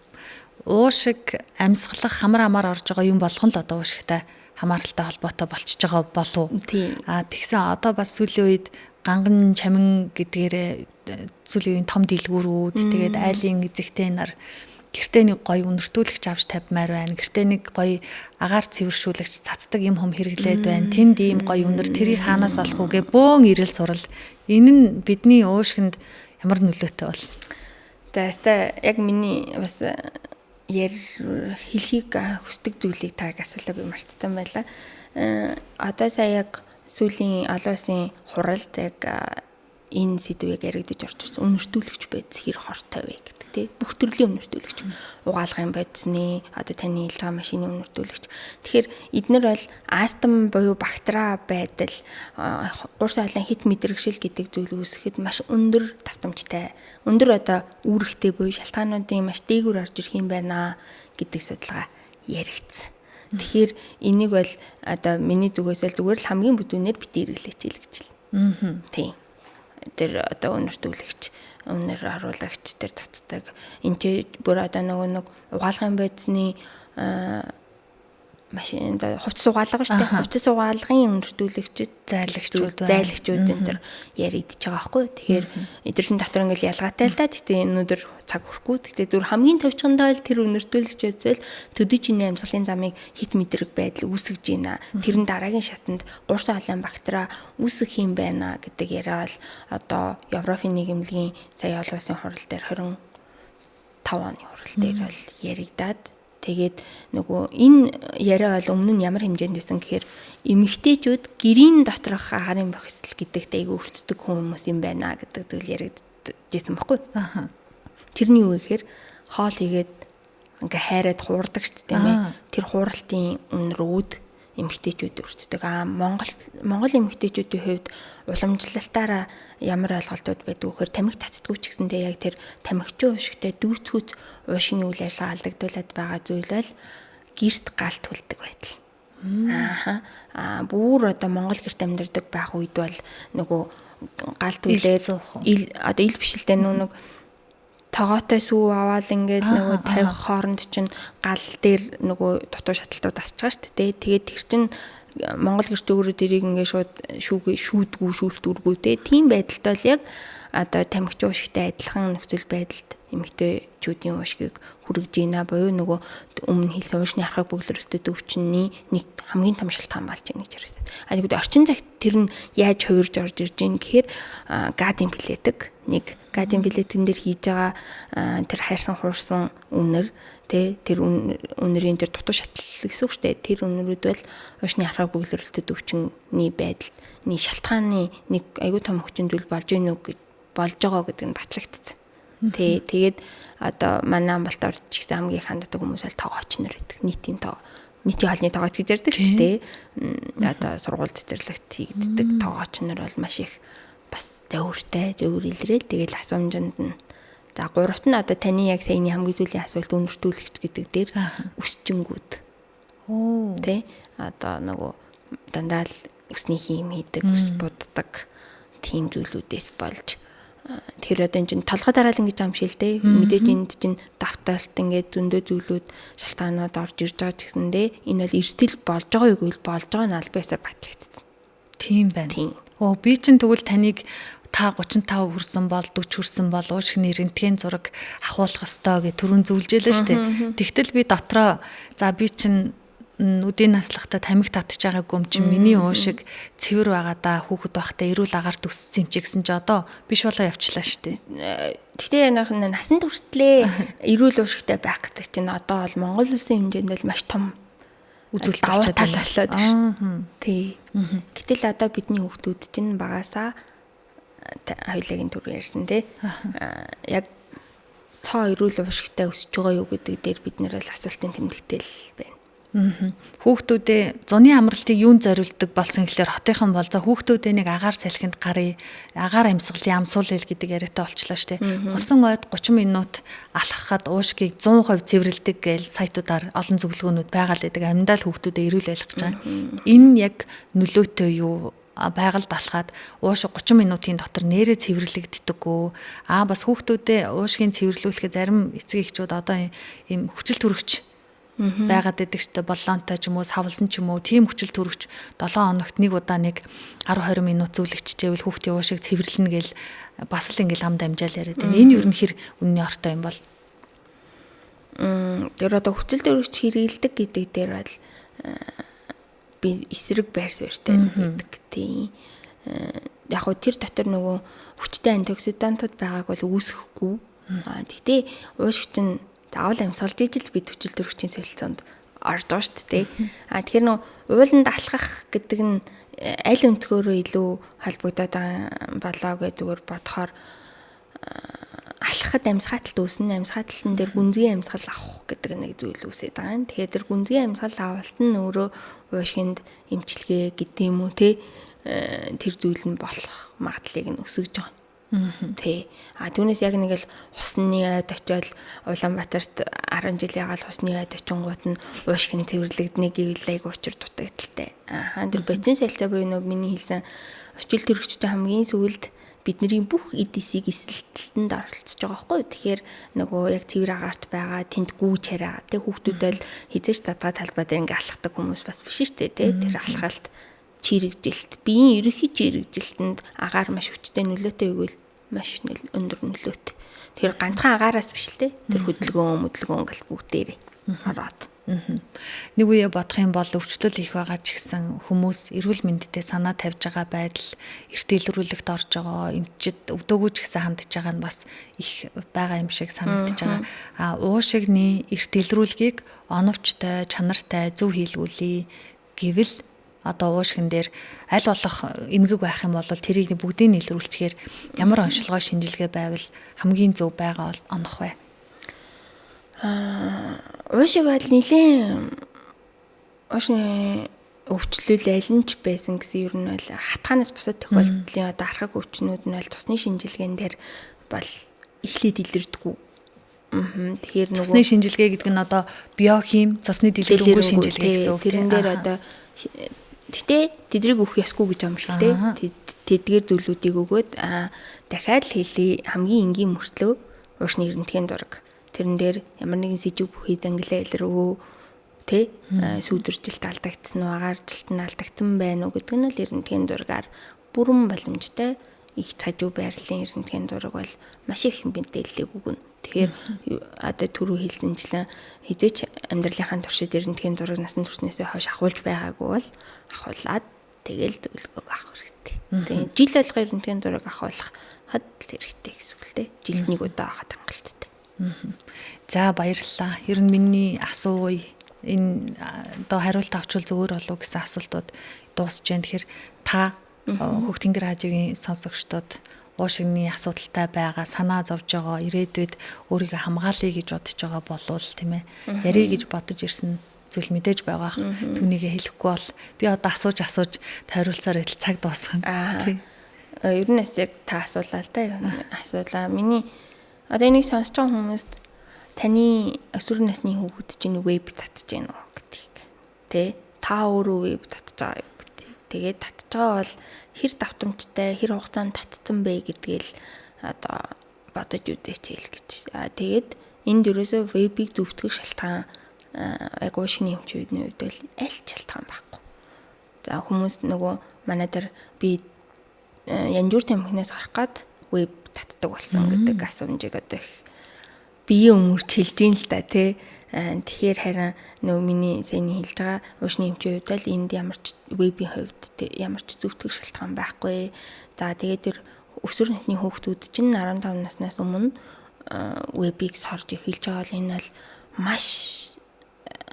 Уушиг амьсгалах хамар орж байгаа юм болгон л одоо уушигтай хамааралтай холбоотой болчихж байгаа болов. Тэгсэн одоо бас сүүлийн үед ганган чамин гэдгээрээ сүүлийн үеийн том дэлгүүрүүд тэгээд айлын эзэгтэй нар гэртээ нэг гоё үнэртүүлэгч авч тавьмаар байна. Гэртээ нэг гоё агаар цэвэршүүлэгч цацдаг юм хом хэрэглээд байна. Тэнд ийм гоё үнэр тэрийг хаанаас олох үгээ бөөн ирэл сурал. Энэ нь бидний уушгинд ямар нөлөөтэй бол? За яг миний бас хэлхийг хүсдэг зүйлийг тааг асуулаа би мартсан байлаа. Одоо сая яг сүүлийн олон улсын хуралд яг энэ сэдвийг яригдж орж ирсэн. Үнэртүүлэгч байц хэр хортой вэ гэдэг тий. Бүх төрлийн үнэртүүлэгч. Угаалгын бодисны одоо таны хэлж байгаа машины үнэртүүлэгч. Тэгэхээр эднэр бол астм буюу бактери байдал, гурс айлын хит мэдрэгшил гэдэг зүйл үүсгэхэд маш өндөр давтамжтай. Өндөр одоо үүрэгтэй буюу шалтгаануудын маш дээгүүр орж ирэх юм байна гэдэг судалгаа яригдсан. Тэгэхээр энийг бол одоо миний зүгээс бол зүгээр л хамгийн бүдүүнээр бити хэрэглээч л гэж байна. Тийм. Тэр одоо үнэртүүлэгч, үнэр харуулагч тэр цацдаг. Энд ч бүр одоо нэг угаалгын бодисны машин хувцас угаалга шүү дээ. Хувцас угаалгын үнэртүүлэгчд, зайлагчуд энэ төр яригдж байгаа байхгүй. Тэгэхээр эдгэрсэн дотор ингээл ялгаатай л да. Гэтэ өнөөдөр цаг хүрхгүй. Гэтэ зүр хамгийн төвчгөндөө л тэр үнэртүүлэгч үзэл төдөж ины амьсгалын замыг хит мэдрэг байдал үүсгэж байна. Тэрэн дараагийн шатанд гурс айлын бактери үүсэх юм байна гэдэг яриа бол одоо Европын нийгэмлэгийн сая олон улсын хурал дээр 25 оны хурал дээр бол яригдаад тэгээд нөгөө энэ яриа бол өмнө нь ямар хэмжээнд байсан гэхээр эмэгтэйчүүд гэрийн доторх агарын бохирдол гэдэгт айгүй өртдөг хүмүүс юм байна гэдэг зүйл яригдчихсэн баггүй. Тэрний юу гэхээр хоол игээд ингээ хайраад хуурдаг шүү дээ тийм ээ. Тэр хууралтын үнрүүд эмэгтэйчүүд өртдөг. Монгол эмэгтэйчүүдийн хувьд уламжлалтаараа ямар ойлголтууд байдаг вэхээр тамхи татдаггүй ч гэсэндээ яг тэр тамхичин уушигтай дүүцхүүц уушигны үйл ажиллагаа алдагдуулаад байгаа зүйл бол гэрт галт хүлдэг байдал. Бүр одоо Монгол гэрт амьдардаг байх үед бол нөгөө галт үлээд одоо ил бишэлтэй нэг тогоотой сүү аваад ингээд нөгөө 50 хооронд чинь гал дээр нөгөө дутуу шаталтууд асч байгаа шүү дээ. Тэгээд тэр чинь Монгол гэрчүүрөө тэрийг ингээд шууд шүүлдгүү те. Тийм байдалтай л яг одоо тамхичин уушигтай адилхан нөхцөл байдалд эмэгтэйчүүдийн уушгийг хүргэж ийна буюу нөгөө өмнө хэлсэн уушны архаг бөглөрөлтөд өвчнөний нэг хамгийн том шалтгаан болж байна гэж ярьсан. Тэгвэл орчин цагт тэр нь яаж хувирж орж ирж байна гэхээр газын плетик нэг газын плетикэн дээр хийж байгаа тэр хайрсан хуурсан үнэр тэр үнэрийн тэр дутуу шатлал гэсэн үг шүү дээ. Тэр үнэрүүд бол уушны архаг бөглөрөлтөд өвчнөний байдалны шалтгааны нэг аюул том хүчин зүйл болж байна уу болж байгаа гэдэг нь батлагдсан. Тэгээд одоо манай Амбалтаар ч гэсэн хамгийн ханддаг хүмүүс бол тоогооч нар гэдэг. Нийтийн хоолны тоогооч гэж ярьдаг шүү дээ. Одоо сургууль цэцэрлэгт хийгддэг тоогооч нар бол маш их бас зөвөртэй, зөвөр илрээл тэгэл асуумжинд нь за гуравт нь одоо таны яг саяны хамгийн сүүлийн асуулт үнэртүүлэгч гэдэг дээр өсчингүүд. Тэ одоо нөгөө дандаа л өсний хийм хийдэг, өс буддаг тийм зүйлүүдээс болж тэр одоо энэ чинь толгой дараалан гэж амшил те мэдээж энд чинь давталт ингээд зөндөө зүйлүүд шалтгаанууд орж ирж байгаа ч гэсэндээ энэ бол эрсдэл болж байгаа юу гэвэл болж байгаа нь албаасаа батлагдсан. Тийм байна. Би чинь тэгвэл таныг та 35 хүрсэн бол 40 хүрсэн бол уушигны рентген зураг ахуулах ёстой гэж түрүүн зөвлөжээ л шүү дээ. Тэгтэл би дотроо за би чинь үдийн наслахта тамхи татж байгаагүй юм чинь миний уушиг цэвэр байгаа да хүүхэд байхдаа эрүүл агаарт өссөн юм чи гэсэн чи одоо биш болоо явчлаа штэ. Гэхдээ насан туршлээ эрүүл уушигтай байх гэдэг чинь одоо бол Монгол улсын хэмжээнд бол маш том үзүүлэлт аваад болоод байна. Тий. Гэтэл одоо бидний хүүхдүүд чинь багасаа хоёулагийн түр ярьсан тий. Яг цоо эрүүл уушигтай өсөж байгаа юу гэдэг дээр бид нэр бол асуултын тэмдэгтэй л байна. Хүүхдүүдээ зуны амралтыг юунд зориулдаг болсон гэхээр хотынхан бол за хүүхдүүдээ нэг агаар салхинд гарыг агаар амьсгалын амсуулъя гэдэг яриатай болчлаа штэ. Хусан ойд 30 минут алхахад уушгийг 100% цэвэрлэдэг гээл сайтуудаар олон зөвлөгөөнүүд байгаа л гэдэг. Амьдаа л хүүхдүүдэд эрүүл байлгах гэж байгаа. Энэ яг нөлөөтэй юу? байгальд алхаад уушиг 30 минутын дотор нэрээ цэвэрлэгддэггүй. Бас хүүхдүүдээ уушгийн цэвэрлүүлэхэд зарим эцэг эхчүүд одоо ийм хүчил төрөгч байгаад байдаг ч боллонтой ч юм уу савлсан ч юм уу тийм хүчил төрөгч 7 хоногт нэг удаа нэг 10-20 минут зөвлөгчжээвэл хүүхдийн уушиг цэвэрлэнэ гэл бас л ингээл ам дамжаал яриад байна. Энэ юу хэр үнний ортой юм бол тэр одоо хүчил төрөгч хэрэгэлдэг гэдэг дээр бол би эсрэг байр суурьтай байдаг тийм. Яг хөө тэр дотор нөгөө хүчтэй антиоксидантууд байгааг бол үүсэхгүй. Гэхдээ уушигч нь заавал амьсгалж ижил бид хүчил төрөгчийн солилцоонд ордоо шүү дээ. Тэгэхээр нөгөө ууланд алхах гэдэг нь аль өнцгөөрөө илүү холбогдоод болоо гэж зүгээр бодохоор алхахад амьсгалталт үүснэ. Амьсгалталтын дээр гүнзгий амьсгал авах гэдэг нэг зүйл үүсээд байгаа юм. Тэгэхээр тэр гүнзгий амьсгал авалт нь өөрөө уушгинд эмчилгээ гэдэг юм уу те тэр зүйл нь болох магадлалыг нь өсгөж байгаа. Тэ. Түүнээс яг нэг л усны ойд очиод Улаанбаатарт 10 жил ягаал усны ойд очингууд нь уушгины цэвэрлэгдэнэ гэвэл айгу учир дутагдaltaй. Тэр бодис солилцоо буюу нөгөө миний хэлсэн хүчил төрөгчтэй хамгийн сүүлд бидний бүх эдисийг эсрэлтэлтэнд оролцож байгаа байхгүй. Тэгэхээр нөгөө яг цэвэр агаарт байгаа тэнд гүүж хараа. Тэг хүүхдүүдэл хизээч дадгаа талбай дээр ингээ алхдаг хүмүүс бас биш шүү дээ. Тэр алхалт чирэгжилт, биеийн ерөнхий чирэгжилтэнд агаар маш хүчтэй нөлөөтэй өгвөл маш өндөр нөлөөтэй. Тэр ганцхан агаараас биш л дээ. Тэр хөдөлгөөн гэл бүгдээрээ ороод. Нэг үе бодох юм бол өвчлөл их байгаа ч гэсэн хүмүүс эрүүл мэндэд санаа тавьж байгаа байдал, эрт илрүүлэгт орж байгаа, эмчид өвдөөгүй ч гэсэн хандж байгаа нь бас их байгаа юм шиг санагдаж байгаа. Уушигны эрт илрүүлгийг оновчтой, чанартай зөв хийлгүүлээ гэвэл одоо уушгин дээр аль болох эмгэг байх юм бол тэрийг бүгдийг нь илрүүлчихээр ямар онцлогоо шинжилгээ байвал хамгийн зөв байгаа онох вэ? Уушиг бол нилийн уушны өвчлөл аль нь ч байсан гэсэн ер нь бол хатгаанаас бусад тохиолдлын одоо архаг өвчнүүд нь бол цусны шинжилгээнд дээр бол эхлээд илэрдэггүй. Тэгэхээр нөгөө цусны шинжилгээ гэдэг нь одоо биохим, цусны дэлгэрэнгүй шинжилгээ гэсэн үг. Тэрэн дээр одоо гэтээ тэдрийг өөх ясгүй гэж юм шиг тий. Тэдгээр зүйлүүдийг өгөөд дахиад л хэлий хамгийн энгийн мөртлөө уушны эрдэмтгийн зураг. Тэрэн дээр ямар нэгэн сэжиг бүхий зангилаа илэрвөө тий сүйдэржилт алдагдсан уу, агааржилт нь алдагдсан байна уу гэдэг нь л эрдэмтгийн зургаар бүрэн боломжтой их цажуу байрлалын эрдэмтгийн зураг бол маш их мэдээллийг өгнө. Тэгэхээр одоо түрүү хэлсэнчлэн хизээч амьдралынхаа туршид эрдэмтгийн зураг насан туршнасаа хойш ахуулж байгаагүй бол ахуулаад тэгэл зөвлөгөөг авах хэрэгтэй. Тэгээ жил болгоо эрдэмтгийн зураг ахуулах хад хэрэгтэй гэсэн үг л дээ. Жилд нэг удаа авахад хангалттай. За баярлалаа. Ер нь миний асууя. Энэ одоо хариулт авчвал зүгээр болов гэсэн асуултууд дуусж байна. Тэгэхээр та Хөхтөнгөр радиогийн сонсогчдод уушигны асуудалтай байгаа, санаа зовж байгаа, ирээдүйд өөрийгөө хамгаалъя гэж бодож байгаа болвол тийм ээ. Ярих гэж бодож ирсэн зүйл мэдээж байгаах. Түүнийгээ хэлэхгүй бол би одоо асууж тойруулсаар идэл цаг дуусгана. Тийм. Ер нь яг та асуулаа л да. Асуулаа. Миний одоо энийг сонсож байгаа хүмүүст таны өсвөр насны хүүхэд чинь веб татж байна уу гэдгийг тий та өөрөө веб татж байгаа юу гэдэг. Тэгээд татж байгаа бол хэр давтамжтай, хэр хугацаанд татсан бэ гэдгээл одоо бодож үзээч хэл гэж. Тэгээд энд ерөөсөө вебийг зөвтгөх шалтгаан уушгины эмчүүдний хувьд бол аль ч шалтгаан байхгүй. За хүмүүс нөгөө манай дээр би янжуур тамхинаас гарах гад веб татдаг болсон гэдэг асуумжийг одоо их бие өмөрч хэлж ийн л да тий. Тэгэхээр харин нөгөө миний саяны хэлж байгаа уушны эмчийн хувьд л энд ямар ч вебийн хувьд ямар ч зөвтгөх шалтгаан байхгүй. За тэгээд тэр өсвөр насны хүүхдүүд чинь 15 наснаас өмнө вебийг сорж эхэлж байгаа бол энэ бол маш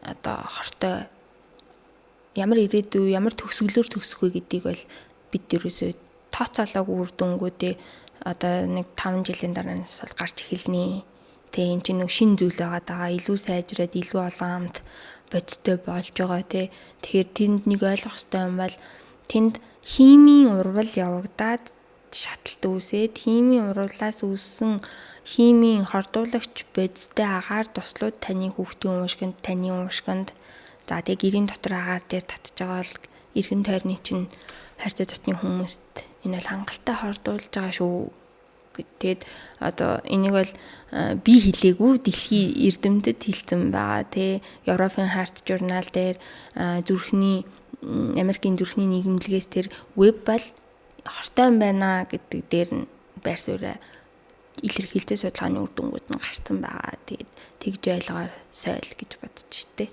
одоо хортой ямар ирээдүй ямар төгсгөлөөр төгсөх вэ гэдгийг бол бид ерөөсөө тооцоолоогүй үр дүнгуудээ одоо нэг 5 жилийн дараанаас бол гарч эхэлнэ. Тэгээ эн чинь нэг шин зүйл байгаа илүү сайжраад илүү олон амт бодиттой болж байгаа тий. Тэгэхээр тэнд нэг ойлгох хэрэгтэй юм бол тэнд химийн урвал явагдаад шаталт үүсээд химийн урвалаас үүссэн химийн хордуулагч бодиттой агаар туслууд таны хүүхдийн уушгинд таны уушгинд за тэгээ гэрийн дотор агаар дээр татж байгаа бол эргэн тойрны чинь хайрцаг дотны хүмүүст энэ бол хангалттай хордуулж байгаа шүү. Тэгээд одоо энийг бол би хэлээгүй дэлхийн эрдэмтэд хэлсэн байгаа тий. Европын харт журнал дээр зүрхний Америкийн зүрхний нийгэмлэгээс тэр веб бол хортой байна гэдэг дээр нь байр сууриа илэрхийлзээ судалгааны үр дүнгууд нь гарсан байгаа. Тэгээд тэгж ойлгоор сойл гэж бодож штэ.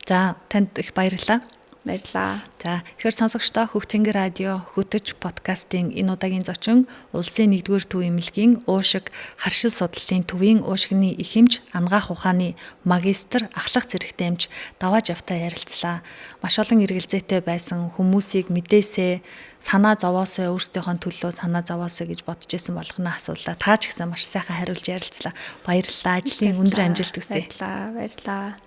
За танд их баярлалаа. Баярлалаа. За тэгэхээр сонсогчдоо Хөгцөнгө радио хөтөж подкастын энэ удаагийн зочин улсын 1-р төв эмнэлгийн уушиг харшил судлалын төвийн уушигны ихэмж ангаах ухааны магистр ахлах зэрэгтэй эмч Даваа Жавтай ярилцлаа. Маш олон эргэлзээтэй байсан хүмүүсийг мэдээсээ санаа зовоосоо өөрсдийнхөө төлөө санаа зовоосоо гэж бодож исэн болгоно асуулаа. Та ч гэсэн маш сайхан хариулж ярилцлаа. Баярлалаа. Ажлын өндөр амжилт хүсье. Баярлалаа.